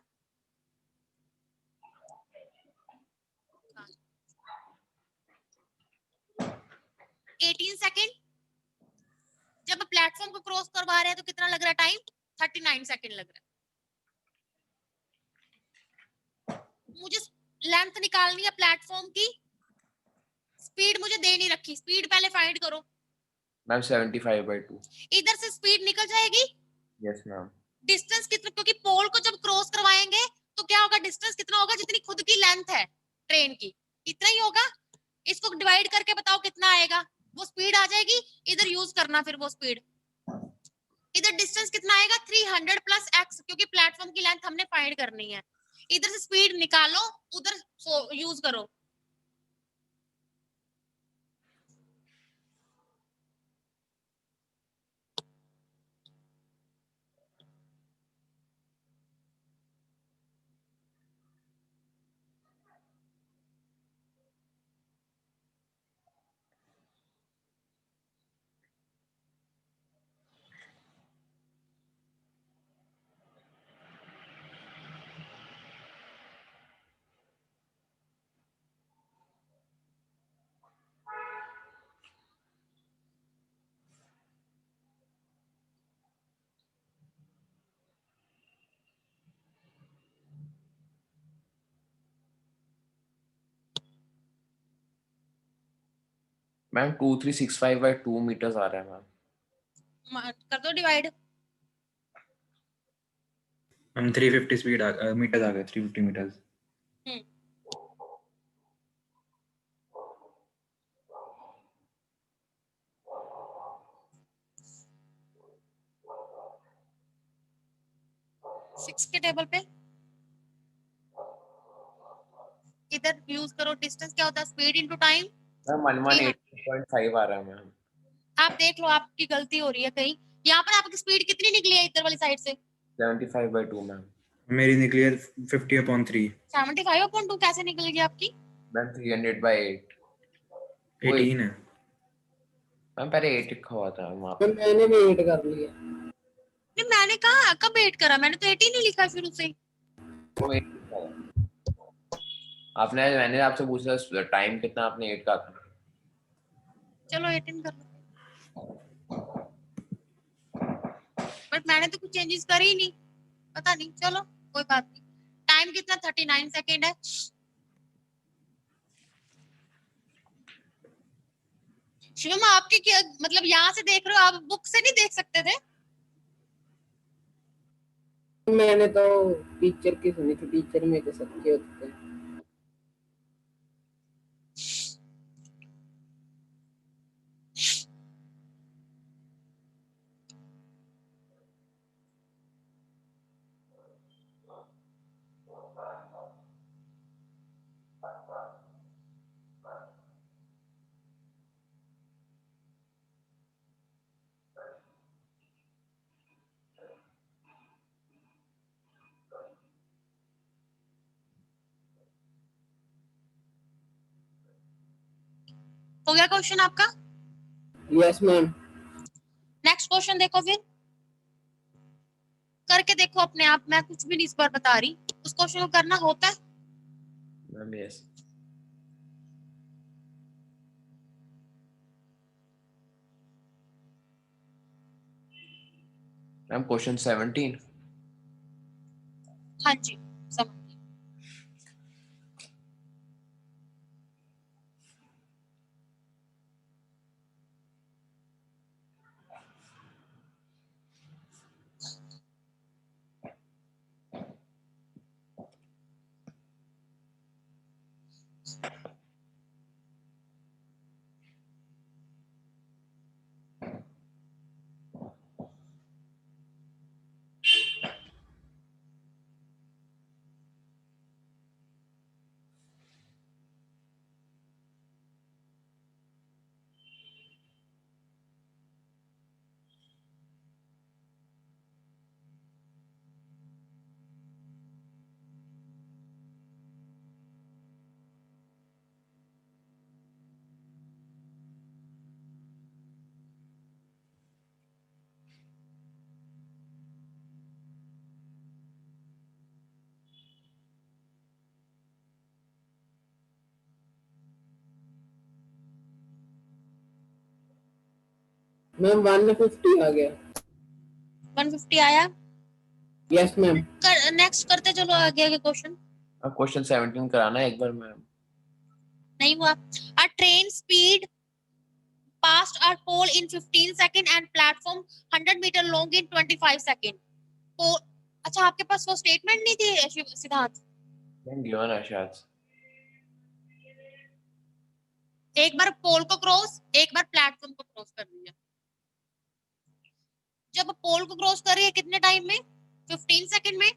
हाँ। 18 सेकंड। जब प्लेटफॉर्म को क्रॉस करवा रहे हैं तो कितना लग रहा है टाइम? 39 सेकंड लग रहा है। मुझे लेंथ निकालनी है प्लेटफॉर्म की। स्पीड मुझे दे नहीं रखी, स्पीड पहले फाइंड करो। मैम 75/2। इधर से स्पीड निकल जाएगी। Yes ma'am. डिस्टेंस कितना, क्योंकि पोल को जब क्रॉस करवाएंगे तो क्या होगा? डिस्टेंस कितना होगा? जितनी खुद की लेंथ है ट्रेन की इतना ही होगा। इसको डिवाइड करके बताओ कितना आएगा। वो स्पीड आ जाएगी, इधर यूज करना फिर वो स्पीड। इधर डिस्टेंस कितना आएगा? 300 प्लस x, क्योंकि प्लेटफॉर्म की लेंथ हमने फाइंड करनी है। इधर से स्पीड निकालो, उधर यूज करो। मैम 2365/2 मीटर्स आ रहा है मैम। कर दो डिवाइड। हम 350 मीटर्स आ गए, 350 मीटर्स। हम्म 6 के टेबल पे इधर यूज करो। डिस्टेंस क्या होता है? Speed into time. मैम 1188.5 आ रहा है मैम। आप देख लो, आपकी गलती हो रही है कहीं। यहाँ पर आपकी स्पीड कितनी निकली है इधर वाली साइड से? 75/2 मैम। मेरी निकली है 50/3। 75/2 कैसे निकल गई आपकी? मैम 300/8। 18 है। मैम पहले 8 लिखा हुआ था वहाँ तो पे। मैंने भी 8 कर लिया। नहीं मैंने कहा कब 8 करा? मैंने तो 18 ही लिखा शुरू से। वो 8 लिखा हुआ। मैंने आपसे पूछा टाइम कितना, आपने 8 का था। चलो 18 कर लो। बट मैंने तो कुछ चेंजेस करे ही नहीं, पता नहीं। चलो कोई बात नहीं। टाइम कितना? 39 सेकेंड है। शिवम आपके क्या मतलब, यहाँ से देख रहे हो आप, बुक से नहीं देख सकते थे? मैंने तो टीचर की सुनी थी, टीचर में के सबके होते हैं। हो गया क्वेश्चन आपका? Yes ma'am. नेक्स्ट क्वेश्चन देखो फिर, करके देखो अपने आप। मैं कुछ भी नहीं इस बार बता रही, उस क्वेश्चन को करना होता है। मैम यस मैम क्वेश्चन 17 हाँ जी समझ गई। मैम 150 आ गया। 150 आया। Yes ma'am. नेक्स्ट करते चलो आगे आगे क्वेश्चन। अब क्वेश्चन 17 कराना है एक बार मैम। नहीं हुआ। अ train speed passed a pole in 15 second and platform 100 meter long in 25 second। तो अच्छा आपके पास वो स्टेटमेंट नहीं थी सिद्धार्थ? मैम गिवन है शायद। एक बार पोल को क्रॉस, एक बार प्लेटफॉर्म को क्रॉस कर रही है। जब पोल को क्रॉस कर रही है कितने टाइम में? 15 सेकंड में।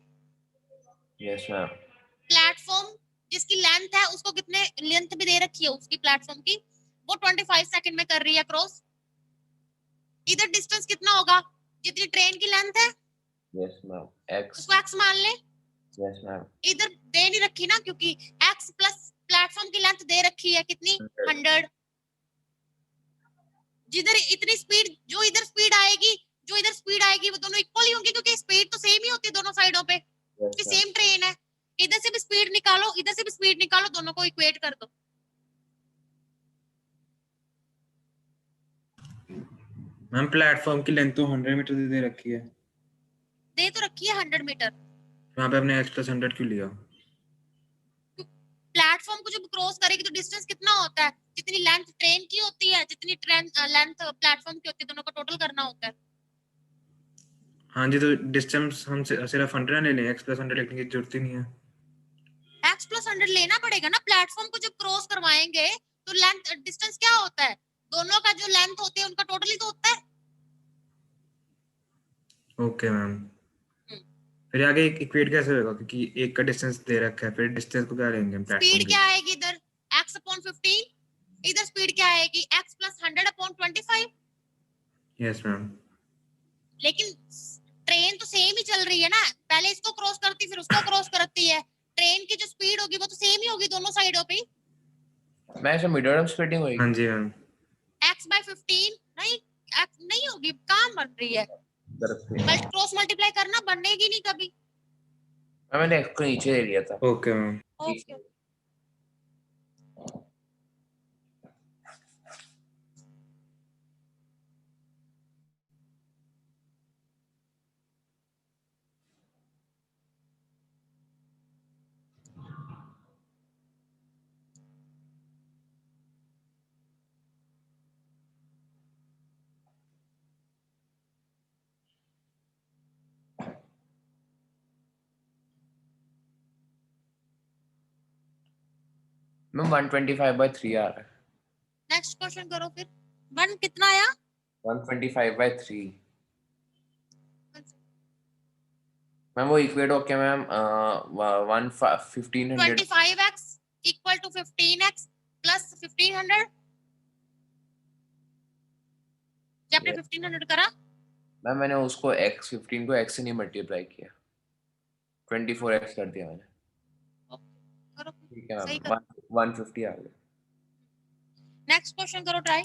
Yes ma'am. प्लेटफॉर्म जिसकी लेंथ है उसको कितने लेंथ भी दे रखी है उसकी प्लेटफॉर्म की, वो 25 सेकंड में कर रही है क्रॉस। इधर डिस्टेंस कितना होगा? जितनी ट्रेन की लेंथ है यस मैम एक्स। उसको एक्स मान ले। Yes ma'am. इधर दे नहीं रखी ना, क्योंकि एक्स प्लस प्लेटफॉर्म की लेंथ दे रखी है कितनी? 100। जिधर इतनी स्पीड, जो इधर स्पीड आएगी, जो इधर स्पीड आएगी वो दोनों इक्वल ही होंगी, क्योंकि स्पीड तो सेम ही होती है दोनों साइडों पे, क्योंकि सेम ट्रेन है। इधर से भी स्पीड निकालो, इधर से भी स्पीड निकालो, दोनों को इक्वेट कर दो। मैम प्लेटफॉर्म की लेंथ तो 100 मीटर दे रखी है। दे तो रखी है 100 मीटर। वहाँ पे आपने x + 100 क्यों लिया? प्लेटफॉर्म को जब क्रॉस करेगी तो डिस्टेंस कितना होता है? जितनी लेंथ ट्रेन की होती है, जितनी ट्रेन लेंथ प्लेटफॉर्म की होती है, दोनों को टोटल करना होता है। हाँ जी, तो डिस्टेंस हम सिर्फ 100 ले लें, x + 100 लिखने की जरूरत ही नहीं है। एक्स प्लस 100 लेना पड़ेगा ना। प्लेटफॉर्म को जब क्रॉस करवाएंगे तो लेंथ डिस्टेंस क्या होता है? दोनों का जो लेंथ होती है उनका टोटल ही तो होता है। Okay ma'am. फिर आगे इक्वेट कैसे होगा, क्योंकि एक का डिस्टेंस दे रखा है, फिर डिस्टेंस को क्या लेंगे प्लेटफॉर्म स्पीड की? क्या आएगी इधर? x/15। इधर स्पीड क्या आएगी? x + 100/25। Yes ma'am. लेकिन ट्रेन तो सेम ही चल रही है ना, पहले इसको क्रॉस करती फिर उसको क्रॉस करती है। ट्रेन की जो स्पीड होगी वो तो सेम ही होगी दोनों साइडों पे। मैं ऐसे मिड टर्म स्प्लिटिंग हुई। हाँ जी मैम। x/15 नहीं, x नहीं होगी, कहाँ बन रही है? क्रॉस मल्टीप्लाई करना, बनेगी नहीं कभी। मैंने x को नीचे ले लिया था। Okay ma'am. ओके। मैम 125/3 आ रहा है। नेक्स्ट क्वेश्चन करो फिर। 1 कितना आया? 125/3। मैम वो इक्वेट होके मैम 1500। 25x = 15x + 1500। जब आपने 1500 करा, मैम मैंने उसको x 15 को x से नहीं मल्टीप्लाई किया, 24x कर दिया मैंने। करो ठीक है सही मैम। करो। 150 आ गया। नेक्स्ट क्वेश्चन करो ट्राई।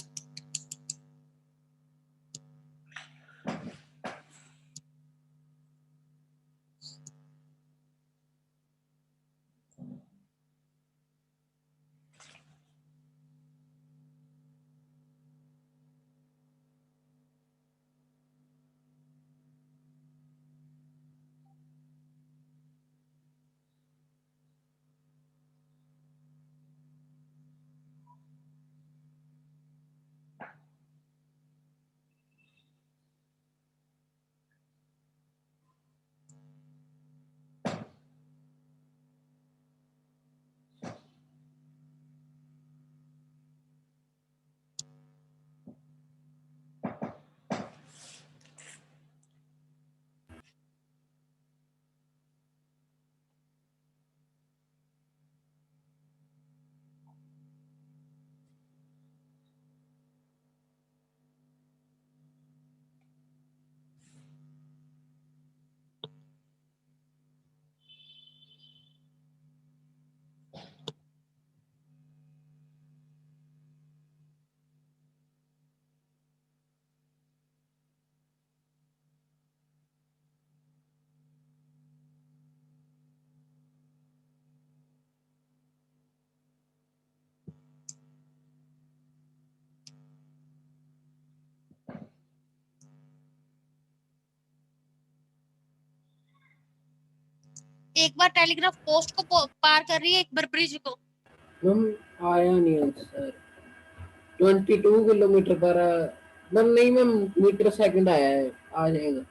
एक बार टेलीग्राफ पोस्ट को पार कर रही है, एक बार ब्रिज को। मैम आया नहीं आंसर। 22 किलोमीटर पर मैम नहीं मैम मीटर सेकंड आया है, आ जाएगा।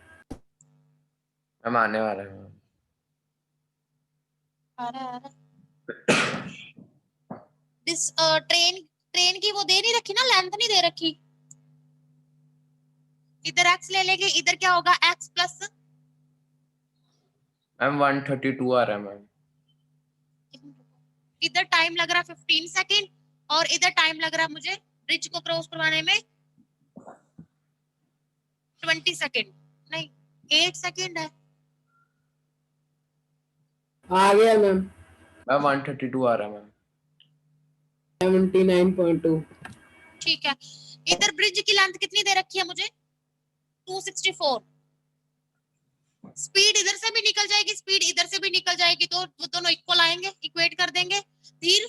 मैम आने वाला है मैम। आ रहा है। दिस ट्रेन की वो दे नहीं रखी ना, लेंथ नहीं दे रखी। इधर x ले लेंगे, इधर क्या होगा x प्लस मैम 132 आ रहा है मैम। इधर टाइम लग रहा 15 सेकेंड और इधर टाइम लग रहा मुझे ब्रिज को क्रॉस करवाने में 20 सेकेंड, नहीं 8 सेकेंड है। आ गया मैम। मैम 132 आ रहा है मैम। 79.2। ठीक है, इधर ब्रिज की लेंथ कितनी दे रखी है मुझे 264। स्पीड इधर से भी निकल जाएगी, स्पीड इधर से भी निकल जाएगी, तो वो दोनों इक्वल आएंगे, इक्वेट कर देंगे। धीर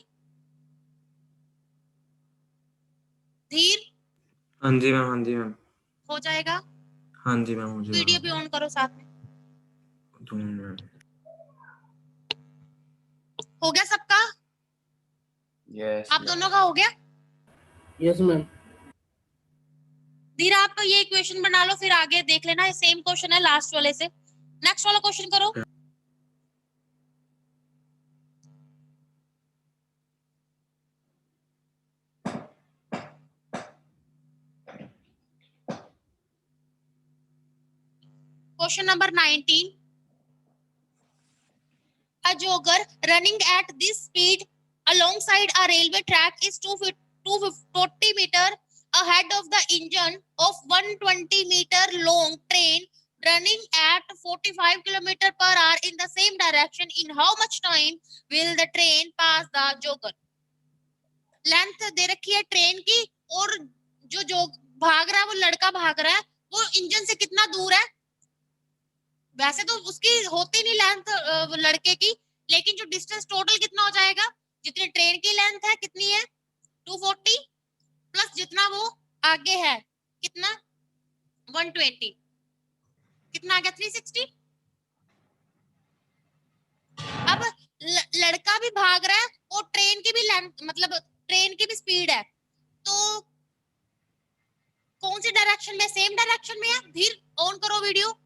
धीर हाँ जी मैम, हाँ जी मैम, हो जाएगा। हाँ जी मैम, मुझे वीडियो भी ऑन करो साथ में। मैम। हो गया सबका? यस आप दोनों का हो गया? Yes ma'am. धीरे आप ये इक्वेशन बना लो, फिर आगे देख लेना। सेम क्वेश्चन है लास्ट वाले से। नेक्स्ट वाला क्वेश्चन करो। Question number 19। A jogger running at this speed alongside a railway track is 240 meter ahead of the engine of 120 meter long train running at 45 kilometer per hour in the same direction. In how much time will the train pass the jogger? Length दे रखी है train की, और जो भाग रहा है, वो लड़का भाग रहा है, वो इंजन से कितना दूर है। वैसे तो उसकी होती नहीं लेंथ लड़के की, लेकिन जो डिस्टेंस टोटल कितना हो जाएगा, जितनी ट्रेन की लेंथ है कितनी है 240 प्लस जितना वो आगे है कितना 120, कितना आ गया 360। अब लड़का भी भाग रहा है और ट्रेन की भी लेंथ, मतलब ट्रेन की भी स्पीड है, तो कौन सी डायरेक्शन में, सेम डायरेक्शन में है। धीर ऑन करो वीडियो।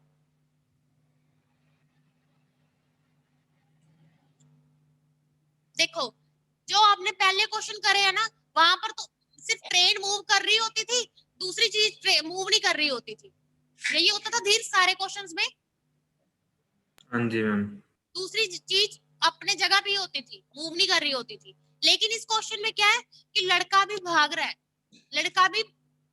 देखो, जो आपने पहले क्वेश्चन करे है ना, वहां पर तो सिर्फ ट्रेन मूव कर रही होती थी, दूसरी चीज मूव नहीं कर रही होती थी। यही होता था धीर सारे क्वेश्चंस में। हाँ जी मैम। दूसरी चीज अपने जगह पे ही होती थी, मूव नहीं कर रही होती थी। लेकिन इस क्वेश्चन में क्या है कि लड़का भी भाग रहा है, लड़का भी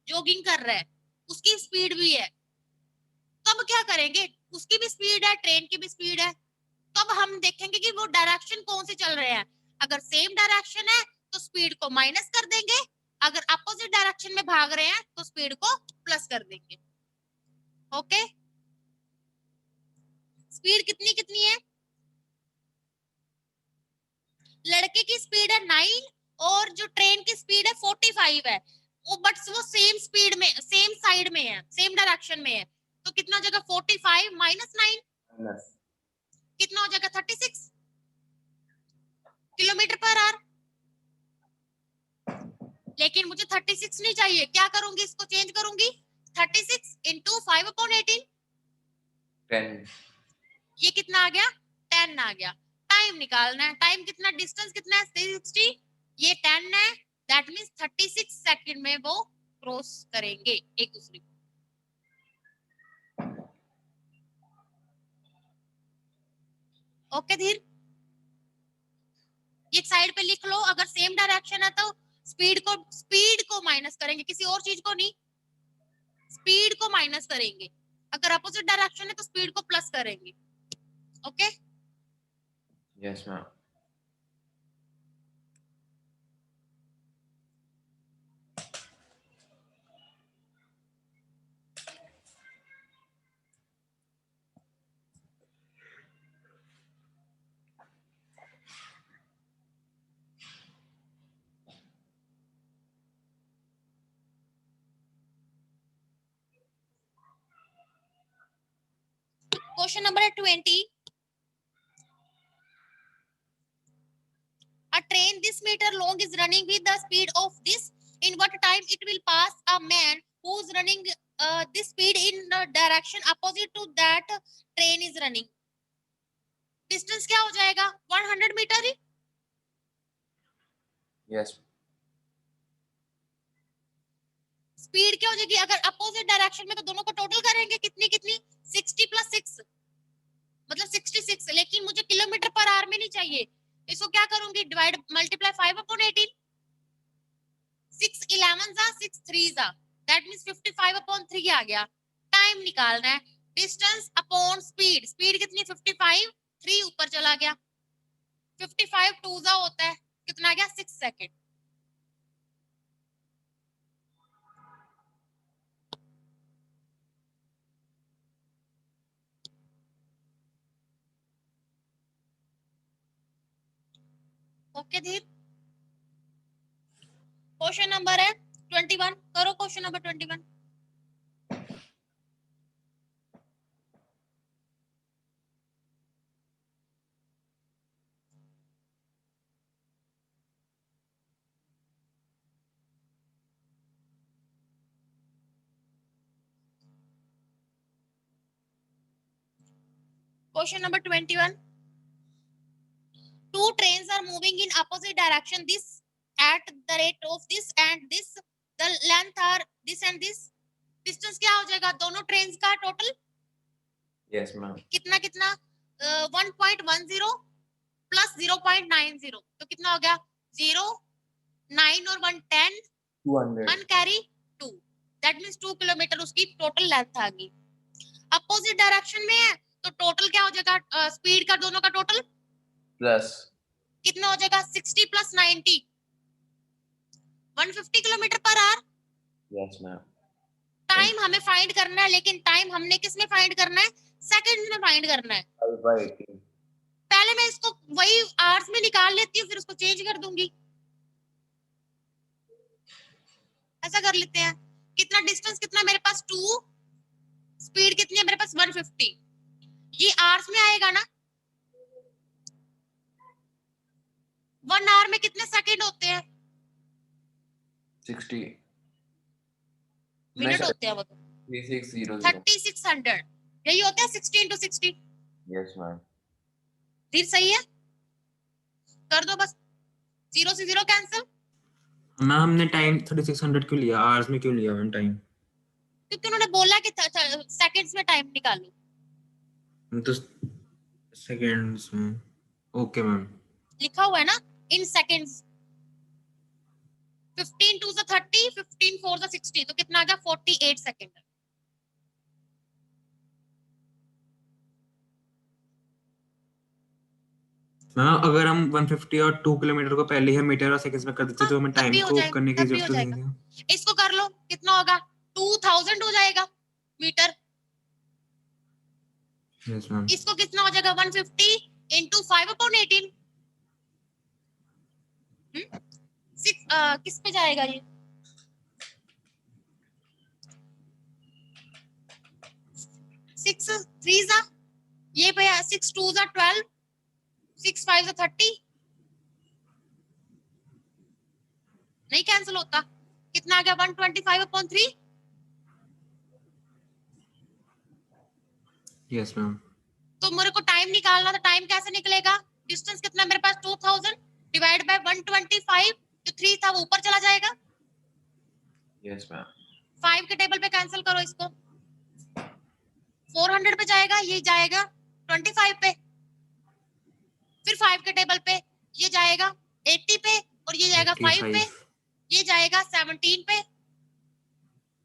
जॉगिंग कर रहा है, उसकी स्पीड भी है। तो अब क्या करेंगे, उसकी भी स्पीड है, ट्रेन की भी स्पीड है, तो अब हम देखेंगे कि वो डायरेक्शन कौन से चल रहे हैं। अगर सेम डायरेक्शन है तो स्पीड को माइनस कर देंगे, अगर अपोजिट डायरेक्शन में भाग रहे हैं तो स्पीड को प्लस कर देंगे। ओके, स्पीड कितनी कितनी है, लड़के की स्पीड है 9 और जो ट्रेन की स्पीड है 45 है, वो सेम स्पीड में, सेम साइड में है, सेम डायरेक्शन में है, तो कितना हो जाएगा 45 माइनस 9 कितना हो जाएगा 36 किलोमीटर पर आवर। लेकिन मुझे 36 नहीं चाहिए, क्या करूंगी, इसको चेंज करूंगी 36 इंटू 5/18, 10। ये कितना आ गया 10 आ गया। टाइम निकालना है, टाइम कितना, डिस्टेंस कितना है 360, ये 10 है, दैट मींस 36 सेकंड में वो क्रॉस करेंगे एक दूसरे को। ओके धीर, ये साइड पे लिख लो। अगर सेम डायरेक्शन है तो स्पीड को माइनस करेंगे, किसी और चीज को नहीं, स्पीड को माइनस करेंगे। अगर अपोजिट डायरेक्शन है तो स्पीड को प्लस करेंगे। Okay, yes ma'am. Question number 20। A train this meter long is running with the speed of this. In what time it will pass a man who is running this speed in the direction opposite to that train is running? Distance क्या हो जाएगा? 100 metre ही. Yes. Speed क्या हो जाएगी अगर opposite direction में, तो दोनों को टोटल करेंगे कितनी कितनी 60 + 6 मतलब 66, लेकिन मुझे किलोमीटर पर आवर में नहीं चाहिए. इसको क्या करूंगी, डिवाइड मल्टीप्लाई 5/18. 6 11 जा 6 3 जा, दैट मींस 55/3 आ गया. टाइम निकालना है, डिस्टेंस अपॉन स्पीड. स्पीड कितनी 55, 3 ऊपर चला गया. 55 2 जा होता है, कितना आ गया 6 सेकंड. ओके धीर. क्वेश्चन नंबर है 21. करो question number 21. Question number 21. Two trains are moving in opposite direction. This at the rate of this and this. The length are this and this. Distance क्या हो जाएगा दोनों trains का total? Yes, ma'am. कितना कितना 1.10 plus 0.90 तो कितना हो गया 0 9 और 1 10 200. 1 carry 2. That means 2 किलोमीटर उसकी total length आ गई. Opposite direction में है तो टोटल क्या हो जाएगा स्पीड का दोनों का टोटल Plus. कितना हो जाएगा 60 + 90 150 kilometre per our. Yes, ma'am. Time हमें फाइंड करना है, लेकिन टाइम हमने किस में फाइंड करना है, सेकंड्स में फाइंड करना है. 5/18. पहले मैं इसको वही आवर्स में निकाल लेती हूँ, फिर उसको चेंज कर दूंगी. ऐसा कर लेते हैं. कितना डिस्टेंस कितना मेरे पास 2, स्पीड कितनी है मेरे पास 150. ये आवर्स में आएगा ना. 1 आवर में कितने सेकंड होते हैं? 60. मिनट होते हैं वो तो. 3600. 3600 यही होता है 60 × 60. Yes, ma'am. धीर सही है, कर दो बस. 0 से 0 कैंसिल. मैम हमने टाइम 3600 क्यों लिया, आवर्स में क्यों लिया मैम टाइम? क्योंकि उन्होंने बोला कि सेकंड्स में टाइम निकालो. तो सेकंड्स में. Okay ma'am. लिखा हुआ है ना इन सेकंड्स. 15 2 = 30, 15 4 = 60 तो कितना आ गया 48 सेकंड. मैम अगर हम 150 और 2 किलोमीटर को पहले ही हम मीटर और सेकंड्स में कर देते तो हमें तब भी टाइम हो को जाएगा, करने की तब भी हो जरूरत नहीं जाएगा. थी. इसको कर लो, कितना होगा 2000 हो जाएगा मीटर. Yes ma'am. इसको कितना हो जाएगा 150 × 5/18. किस पे जाएगा ये? 6 3 जा, ये भैया 6 2 = 12, 6 5 = 30. नहीं कैंसिल होता. कितना आ गया 125/3. Yes ma'am. तो मेरे को टाइम निकालना था. टाइम कैसे निकलेगा? डिस्टेंस कितना मेरे पास 2000 डिवाइड बाय 125. जो 3 था वो ऊपर चला जाएगा. Yes, ma'am. 5 के टेबल पे कैंसिल करो इसको. 400 पे जाएगा, ये जाएगा 25 पे. फिर 5 के टेबल पे ये जाएगा 80 पे, और ये जाएगा 5 पे, 85. ये जाएगा 17 पे.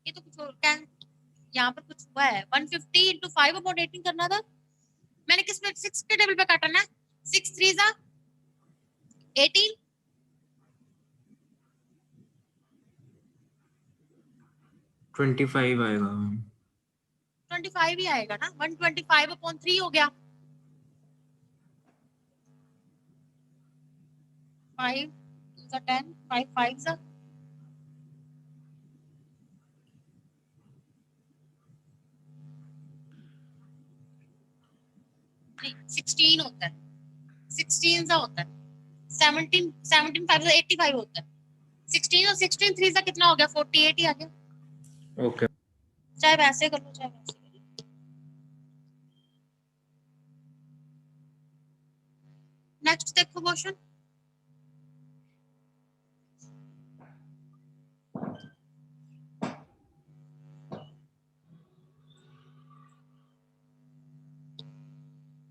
ये तो कुछ यहाँ पर कुछ हुआ है. 150 × 5/18 करना था. मैंने किस पे 6 के टेबल पे काटना है. 6 3 = 18. 25 आएगा मैम. 25 ही आएगा ना. 125/3 हो गया. 5 2 = 10, 5 5 = 16 होता है. 16 सा होता है. 17 5 से 85 होता है। 16 और 16 3 से कितना हो गया? 48 ही आ गया। ओके चाहे वैसे कर लो चाहे वैसे कर लो। नेक्स्ट देखो question.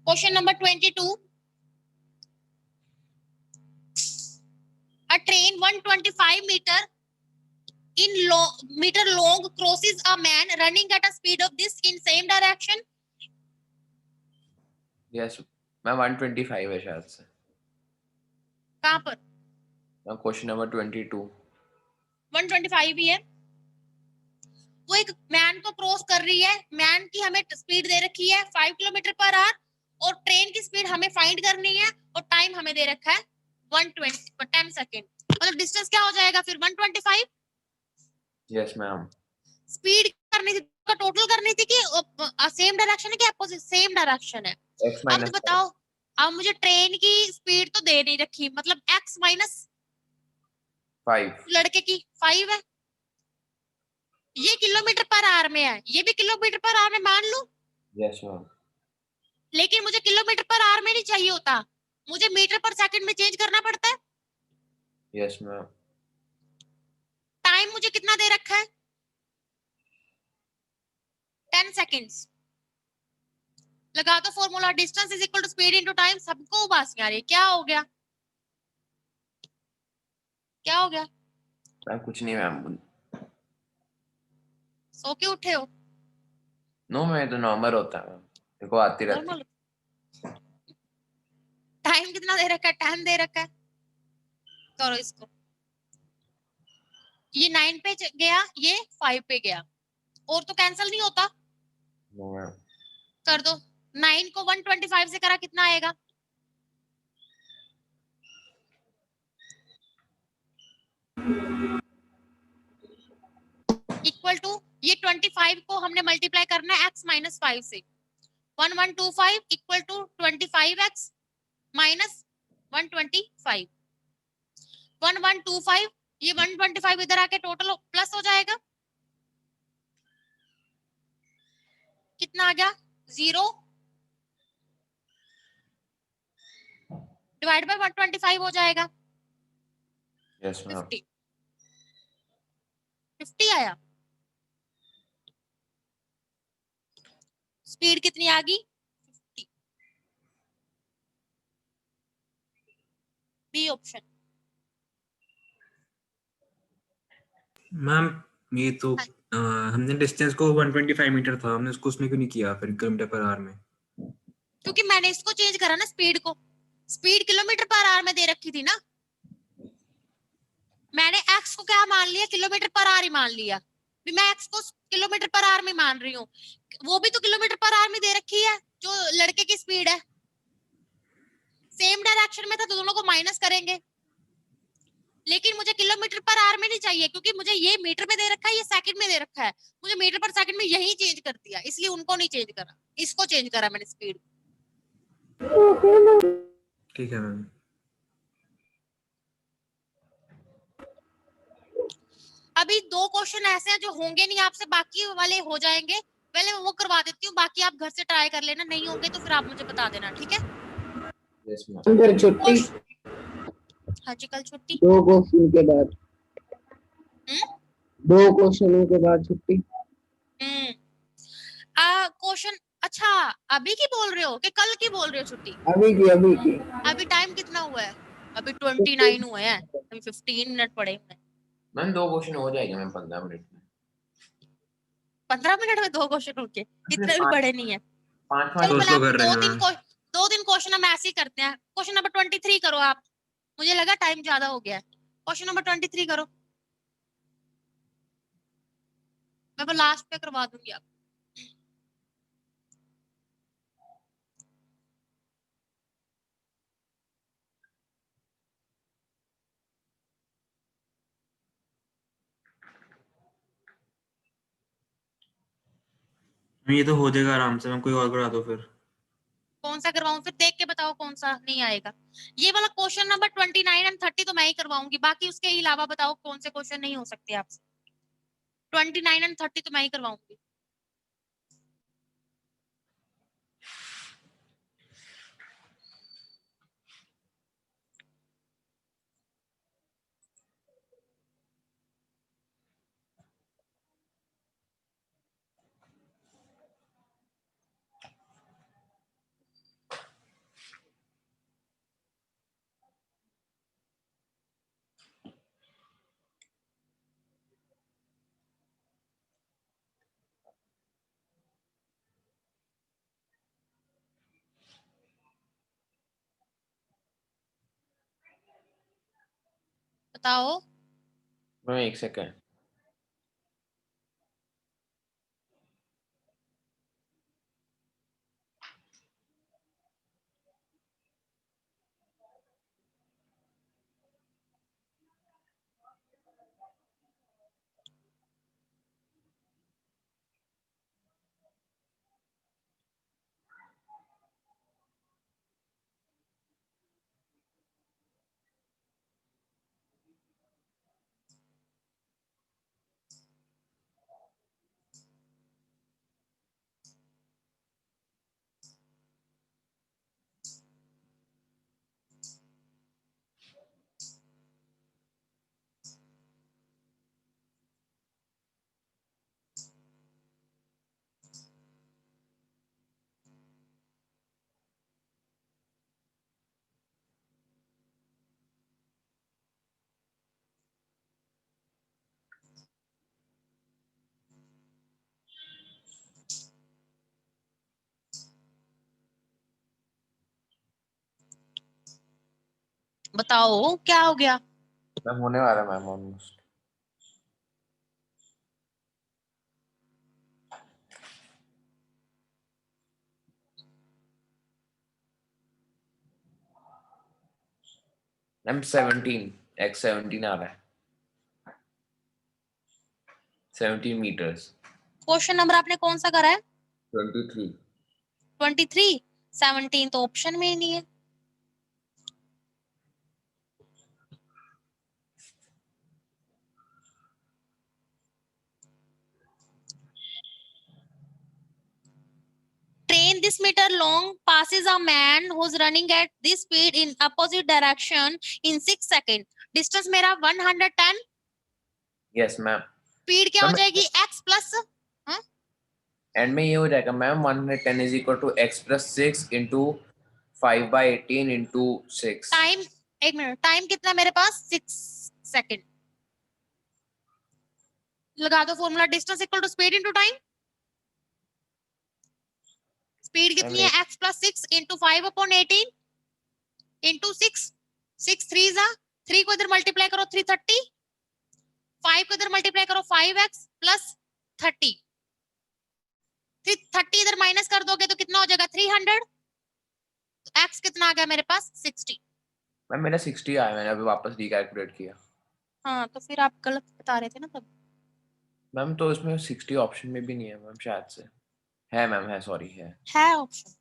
Question number 22. A train 125 meter long crosses a man running at a speed of this in same direction. Yes ma'am 125 है शायद से कहाँ पर? मैम क्वेश्चन नंबर 22 125 ही है। वो एक मैन को क्रॉस कर रही है। मैन की हमें स्पीड दे रखी है 5 किलोमीटर पर आवर और ट्रेन की स्पीड हमें फाइंड करनी है और टाइम हमें दे रखा है 10 सेकेंड। मतलब डिस्टेंस क्या हो जाएगा फिर? 125। यस मैम स्पीड करनी थी का टोटल करनी थी कि सेम डायरेक्शन है कि अपोजिट? सेम डायरेक्शन है। x अब तो बताओ, अब मुझे ट्रेन की स्पीड तो दे नहीं रखी, मतलब x माइनस 5 लड़के की 5 है। ये किलोमीटर पर आवर में है, ये भी किलोमीटर पर आवर में मान लो, यस मैम लेकिन मुझे किलोमीटर पर आवर में नहीं चाहिए होता, मुझे मीटर पर सेकंड में चेंज करना पड़ता है। यस मैम टाइम मुझे कितना दे रखा है? 10 सेकेंड्स। लगा दो formula, distance is equal to speed into time. सबको उबास आ रही है, क्या हो गया? क्या हो गया? मैम कुछ नहीं मैम सो के उठे हो? नो मैं तो नॉर्मल होता है मैम मेरे को आती रहती नॉर्मल। टाइम कितना दे रखा है? 10 दे रखा है। करो इसको। ये 9 पे गया, ये 5 पे गया, और तो कैंसिल नहीं होता। नो मैम कर दो। 9 को 125 से करा कितना आएगा? इक्वल टू, ये 25 को हमने मल्टीप्लाई करना है x माइनस 5 से। 1125 इक्वल टू 25x माइनस 125। 1125, ये 125 इधर आके टोटल प्लस हो जाएगा। कितना आ गया? 0 डिवाइड बाय 125 हो जाएगा। यस मैम 50 50 आया। स्पीड कितनी आ गई? 50। B option. मैम ये तो हमने डिस्टेंस को 125 मीटर था, हमने उसको उसमें क्यों नहीं किया फिर किलोमीटर पर आवर में? क्योंकि मैंने इसको चेंज करा ना, स्पीड को। स्पीड किलोमीटर पर आवर में दे रखी थी ना, मैंने एक्स को क्या मान लिया? किलोमीटर पर आवर ही मान लिया। भी मैं एक्स को किलोमीटर पर आवर में मान रही हूँ, वो भी तो किलोमीटर पर आवर में दे रखी है जो लड़के की स्पीड है। सेम डायरेक्शन में था तो दोनों को माइनस करेंगे, लेकिन मुझे किलोमीटर पर आवर में नहीं चाहिए क्योंकि मुझे ये मीटर में दे रखा है, ये सेकंड में दे रखा है। मुझे मीटर पर सेकंड में यही चेंज कर दिया, इसलिए उनको नहीं चेंज करा, इसको चेंज करा मैंने स्पीड। ठीक है मैम। अभी 2 क्वेश्चन ऐसे हैं जो होंगे नहीं आपसे, बाकी वाले हो जाएंगे। पहले मैं वो करवा देती हूँ, बाकी आप घर से ट्राई कर लेना, नहीं होंगे तो फिर आप मुझे बता देना, ठीक है? यस मैम अंदर छुट्टी हाँ जी, कल छुट्टी। 2 क्वेश्चन के बाद, 2 क्वेश्चनों के बाद छुट्टी। क्वेश्चन, अच्छा अभी की बोल रहे हो कि कल की बोल रहे हो छुट्टी? अभी की अभी टाइम कितना हुआ है? अभी 29 हुए हैं, अभी 15 मिनट पड़े हुए हैं। मैम 2 क्वेश्चन हो जाएंगे मैम 15 मिनट में 15 मिनट में 2 क्वेश्चन होंगे? इतने भी बड़े नहीं है। पांच चलो दो पहले स्लो आप कर रहे हैं मैम। 2 दिन क्वेश्चन हम ऐसे ही करते हैं। क्वेश्चन नंबर 23 करो आप, मुझे लगा टाइम ज्यादा हो गया है। क्वेश्चन नंबर 23 करो, मैं वो लास्ट पे करवा दूंगी आप। ये तो हो जाएगा आराम से मैम, कोई और करा दो फिर। कौन कौन सा करवाऊं, फिर देख के बताओ कौन सा नहीं आएगा। ये वाला क्वेश्चन नंबर 29 एंड 30 तो मैं ही करवाऊंगी, बाकी उसके अलावा बताओ कौन से क्वेश्चन नहीं हो सकते आपसे। 29 एंड 30 तो मैं ही करवाऊंगी। बताओ। मैम एक सेकेंड। बताओ क्या हो गया। मैम होने वाला मैम ऑलमोस्ट। मैम 17 x17 आ रहा है, 17 meters। क्वेश्चन नंबर आपने कौन सा करा है? 23। 23। 17 तो ऑप्शन में ही नहीं है। Train this meter long passes a man who's running at this speed in opposite direction in 6 seconds. Distance मेरा 110। Yes ma'am. स्पीड क्या हो मैम जाएगी x प्लस एंड में ये हो जाएगा ma'am 110 is equal to x plus 6 into 5/18 into 6। Time. एक minute, time कितना मेरे पास? 6 सेकंड। लगा दो formula, distance equal to speed into time. Speed कितनी है? x plus 6 into 5/18 into 6। 6 3 जा 3 को इधर मल्टीप्लाई करो 330, 5 को इधर मल्टीप्लाई करो 5x प्लस 30। 30 इधर माइनस कर दोगे तो कितना हो जाएगा? 300। तो x कितना आ गया मेरे पास? 60। मैम मेरा 60 आया, मैंने अभी वापस रिकैलकुलेट किया। हाँ तो फिर आप गलत बता रहे थे ना तब। मैम तो इसमें 60 ऑप्शन में भी नहीं है मैम, शायद से है मैम, है सॉरी है। ऑप्शन।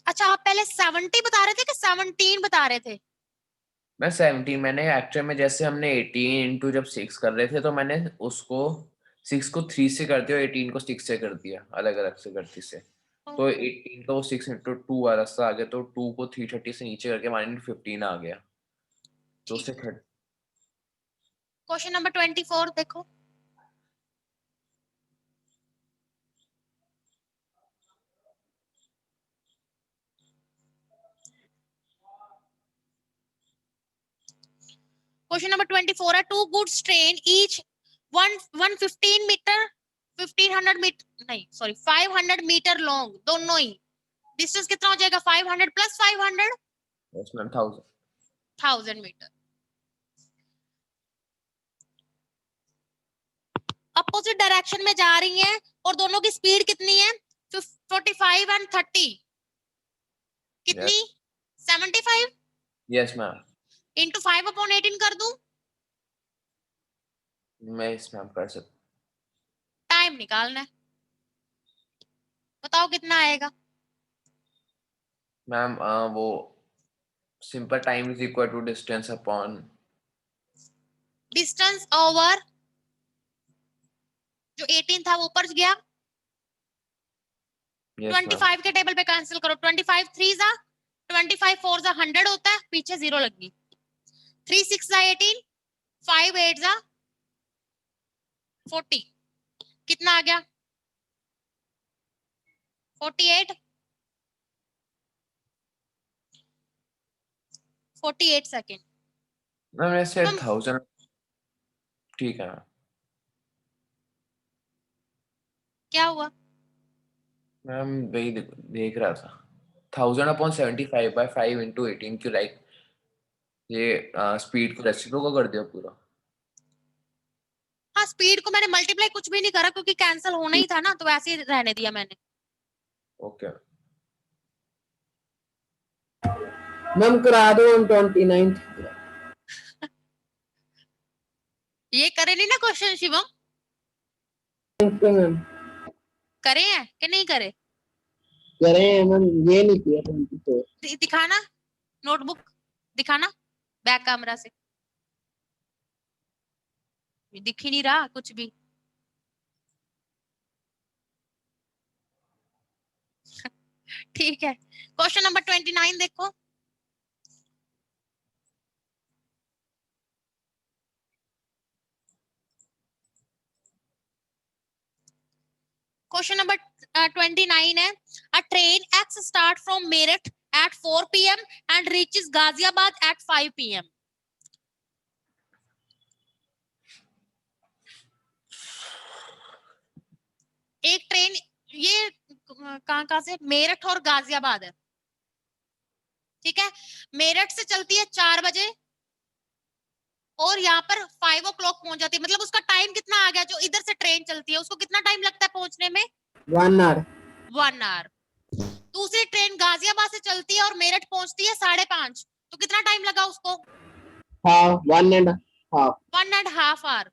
अच्छा आप पहले 70 बता रहे थे कि 17 बता रहे थे? मैं 17, मैंने एक्चुअल में जैसे हमने 18 इंटू जब 6 कर रहे थे तो मैंने उसको 6 को 3 से कर दिया और 18 को 6 से कर दिया, अलग अलग से करती से। तो 18 को 6 इंटू 2 वाला सा आ गया, तो 2 को 330 से नीचे करके -15 आ गया, तो उससे क्वेश्चन नंबर 24 देखो। क्वेश्चन नंबर 24 है, two goods train each 115 metre 1500 metre नहीं सॉरी 500 मीटर लॉन्ग, दोनों ही। डिस्टेंस कितना हो जाएगा? 500 plus 500 yes ma'am 1000। 1000 metre. Opposite direction में जा रही हैं और दोनों की स्पीड कितनी है? 45 एंड 30। कितनी? 75 यस मैम। इंटू 5/18 कर दूं? मैं इस मैम कर सकता। टाइम निकालना है, बताओ कितना आएगा। मैम वो simple time is equal to distance upon distance over जो 18 था वो ऊपर गया, यस मैम 25 के टेबल पे कैंसिल करो, 25 3 जा 25 4 जा 100 होता है, पीछे 0 लगी, 3 6 जा 18, 5 8 जा 40, कितना आ गया 48 second. Ma'am I said ma'am 1000 ठीक है क्या हुआ, मैम वही देख रहा था 1000/75/5 into 18 क्यों लाइक ये स्पीड को रेसिप्रोकल कर दिया पूरा। हाँ स्पीड को मैंने मल्टीप्लाई कुछ भी नहीं करा क्योंकि कैंसिल होना ही था ना, तो ऐसे ही रहने दिया मैंने। ओके मैम करा दो 129 ये करे नहीं ना क्वेश्चन शिवम, मैम करे हैं कि नहीं करे, करे हैं मैम, ये नहीं किया 24। दिखाना नोटबुक, दिखाना बैक कैमरा से, दिख ही नहीं रहा कुछ भी। ठीक है, क्वेश्चन नंबर 29 देखो, क्वेश्चन नंबर 29 है, अ train x start from Meerut at 4 p.m. and reaches Ghaziabad at 5 p.m. एक ट्रेन ये कहां से, मेरठ और गाजियाबाद है, ठीक है, मेरठ से चलती है 4 बजे और यहाँ पर 5 o'clock पहुंच जाती है, मतलब उसका टाइम कितना आ गया, जो इधर से ट्रेन चलती है उसको कितना टाइम लगता है पहुंचने में, 1 आवर। 1 आवर। दूसरी ट्रेन गाजियाबाद से चलती है और मेरठ पहुंचती है 5:30, तो कितना टाइम लगा उसको, हाँ 1.5। 1.5 आवर।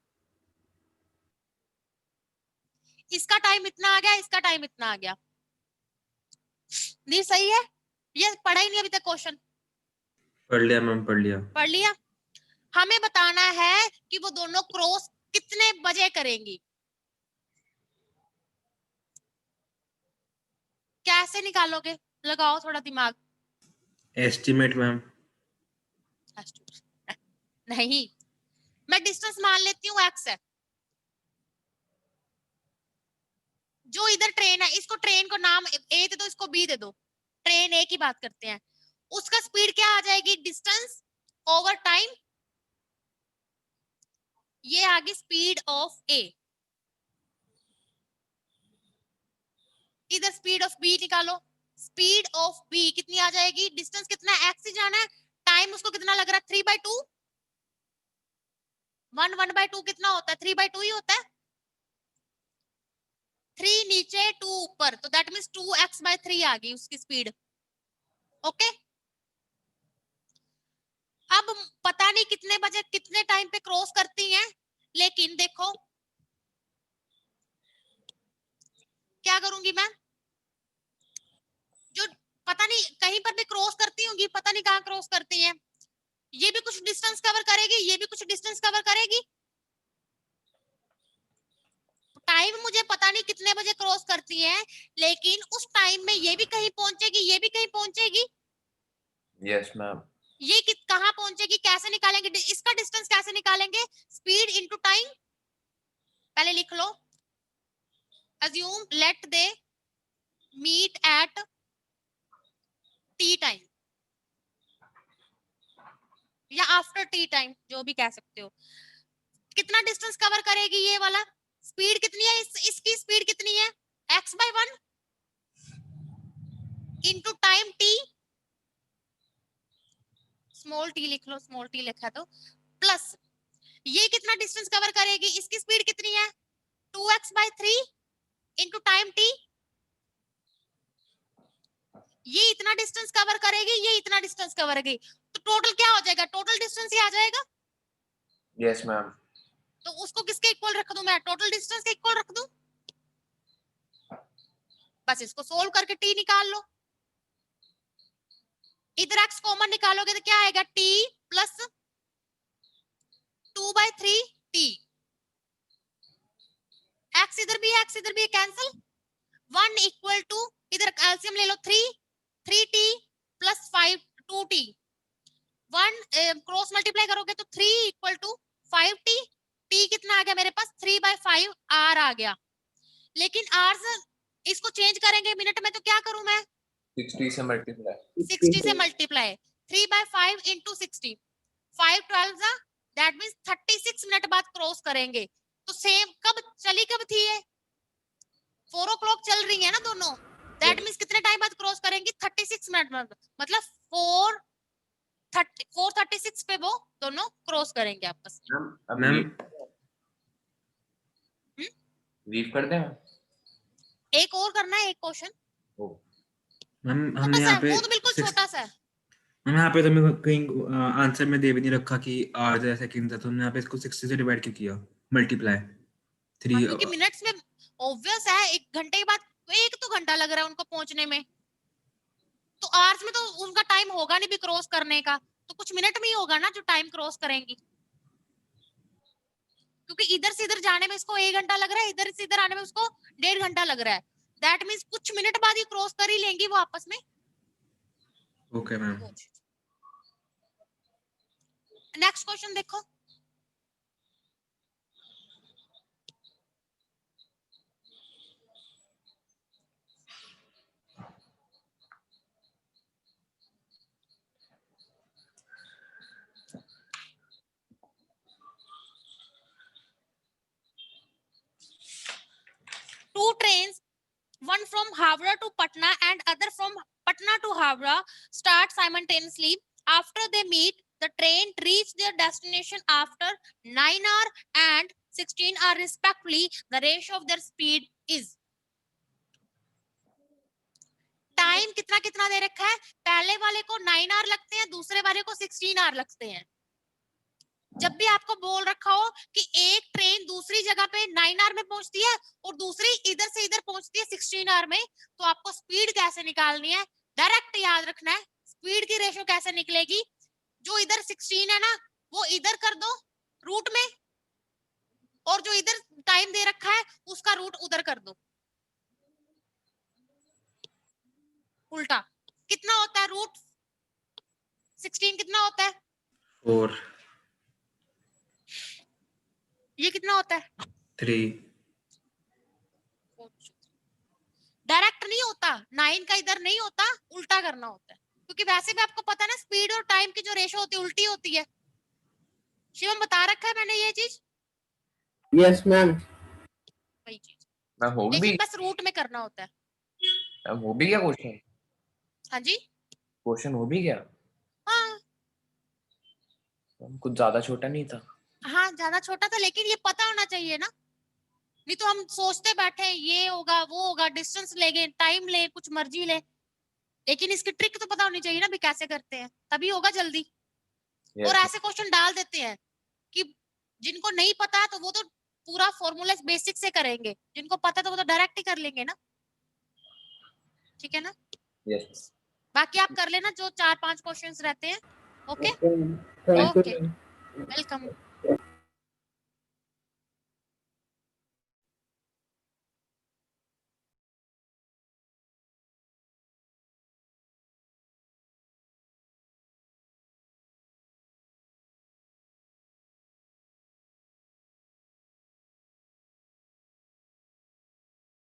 इसका टाइम इतना आ गया, इसका टाइम इतना आ गया, नहीं सही है, ये पढ़ा ही नहीं अभी तक क्वेश्चन, पढ़ लिया मैम, पढ़ लिया। पढ़ लिया। हमें बताना है कि वो दोनों क्रॉस कितने बजे करेंगी, कैसे निकालोगे, लगाओ थोड़ा दिमाग। Estimate ma'am. नहीं, मैं डिस्टेंस मान लेती हूँ x है, जो इधर ट्रेन है इसको, ट्रेन को नाम ए दे दो, इसको बी दे दो, ट्रेन ए की बात करते हैं, उसका स्पीड क्या आ जाएगी, डिस्टेंस ओवर टाइम, ये आ गई स्पीड ऑफ ए, इधर स्पीड ऑफ बी निकालो, स्पीड ऑफ बी कितनी आ जाएगी, डिस्टेंस कितना है x से जाना है, टाइम उसको कितना लग रहा है 3/2, 1/2 कितना होता है, 3/2 ही होता है, 3 नीचे 2 ऊपर, तो दैट मींस 2x/3 आ गई उसकी स्पीड। ओके, अब पता नहीं कितने बजे कितने टाइम पे क्रॉस करती हैं, लेकिन देखो क्या करूंगी मैं, जो पता नहीं कहीं पर भी क्रॉस करती होंगी, पता नहीं कहां क्रॉस करती हैं, ये भी कुछ डिस्टेंस कवर करेगी, ये भी कुछ डिस्टेंस कवर करेगी, टाइम मुझे पता नहीं कितने बजे क्रॉस करती है, लेकिन उस टाइम में ये भी कहीं पहुंचेगी, ये भी कहीं पहुंचेगी, यस मैम ये कहां पहुंचेगी, कैसे निकालेंगे इसका डिस्टेंस, कैसे निकालेंगे, स्पीड इनटू टाइम, पहले लिख लो, assume let they meet at T time या आफ्टर टी टाइम, जो भी कह सकते हो, कितना डिस्टेंस कवर करेगी ये वाला, स्पीड कितनी है, इसकी स्पीड कितनी है, x/1 into time t, small t लिख लो, स्मॉल t लिखा तो, प्लस ये कितना डिस्टेंस कवर करेगी, इसकी स्पीड कितनी है 2x/3 इंटू टाइम t, ये इतना डिस्टेंस कवर करेगी, ये इतना डिस्टेंस कवर करेगी, तो टोटल क्या हो जाएगा, टोटल डिस्टेंस ही आ जाएगा, यस मैम तो उसको किसके इक्वल रख दूं मैं, टोटल डिस्टेंस के इक्वल रख दूं, बस इसको सोल्व करके t निकाल लो। इधर x कॉमन निकालोगे तो क्या आएगा, t प्लस 2/3 t। x इधर भी है, x इधर भी है, कैंसिल। 1 इक्वल टू, इधर एलसीएम ले लो 3t plus 2t। 1 cross multiply करोगे तो 3 इक्वल टू 5t। t कितना आ गया मेरे पास, 3/5 r आ गया। लेकिन r से इसको चेंज करेंगे मिनट में तो क्या करूं मैं, 60 से मल्टीप्लाई। 60 से मल्टीप्लाई, 3/5 इंटू 60, 5 12 जा, दैट मींस 36 मिनट बाद क्रॉस करेंगे। तो सेम कब चली, कब थी ये 4 o'clock चल रही है ना दोनों, दैट मींस कितने टाइम बाद क्रॉस करेंगी, 36 मिनट बाद, मतलब 4:36 पे वो दोनों क्रॉस करेंगे आपस में। मैम लीव कर दें? एक और करना है, एक क्वेश्चन मैम छोटा हमने सा यहाँ है, पे वो तो बिल्कुल छोटा सा है। मैम यहाँ पे तो मेरे को कहीं आंसर में दे भी नहीं रखा कि आर जो सेकंड था, तो हमने यहाँ पे इसको 60 से डिवाइड क्यों किया, मल्टीप्लाई 3। क्योंकि मिनट्स में ऑब्वियस है, 1 घंटे के बाद 1 तो घंटा लग रहा है उनको पहुंचने में, तो आवर्स में तो उनका टाइम होगा नहीं भी क्रॉस करने का, तो कुछ मिनट में ही होगा ना जो टाइम क्रॉस करेंगी। क्योंकि इधर से इधर जाने में इसको 1 घंटा लग रहा है, इधर से इधर आने में उसको 1.5 घंटा लग रहा है, दैट मींस कुछ मिनट बाद ही क्रॉस कर ही लेंगी वो आपस में। Okay ma'am. नेक्स्ट क्वेश्चन देखो, two trains, one from Howrah to Patna and other from Patna to Howrah, start simultaneously. After they meet, the train reach their destination after 9 hours and 16 hours respectively. The ratio of their speed is, time कितना कितना दे रखा है, पहले वाले को 9 our लगते हैं, दूसरे वाले को 16 आवर लगते हैं। जब भी आपको बोल रखा हो कि एक ट्रेन दूसरी जगह पे 9 आवर में पहुंचती है और दूसरी इधर से इधर पहुंचती है 16 आवर में, तो आपको स्पीड कैसे निकालनी है, डायरेक्ट याद रखना है। स्पीड की रेशियो कैसे निकलेगी, जो इधर 16 है ना वो इधर कर दो रूट में, और जो इधर टाइम दे रखा है उसका रूट उधर कर दो, उल्टा। कितना होता है रूट 16, कितना होता है 4 ये कितना होता है 3। डायरेक्ट नहीं होता, 9 का इधर नहीं होता, उल्टा करना होता है, क्योंकि वैसे भी आपको पता है ना स्पीड और टाइम की जो रेशो होती है उल्टी होती है। शिवम बता रखा है मैंने ये चीज, यस मैम। वही चीज, मैं हो भी, लेकिन बस रूट में करना होता है। मैम हो भी गया क्वेश्चन, हाँ जी, क्वेश्चन हो भी गया, हाँ कुछ ज्यादा छोटा नहीं था। हाँ ज्यादा छोटा था, लेकिन ये पता होना चाहिए ना, नहीं तो हम सोचते बैठे हैं ये होगा वो होगा, डिस्टेंस लेंगे, टाइम ले, कुछ मर्जी ले, लेकिन इसकी ट्रिक तो पता होनी चाहिए ना भी कैसे करते हैं, तभी होगा जल्दी। Yes. और ऐसे क्वेश्चन डाल देते हैं कि जिनको नहीं पता है तो वो तो पूरा फॉर्मूला बेसिक से करेंगे, जिनको पता है तो वो तो डायरेक्ट ही कर लेंगे ना, ठीक है ना। Yes. बाकी आप कर लेना जो 4-5 क्वेश्चंस रहते हैं। Okay thank okay, you. Welcome.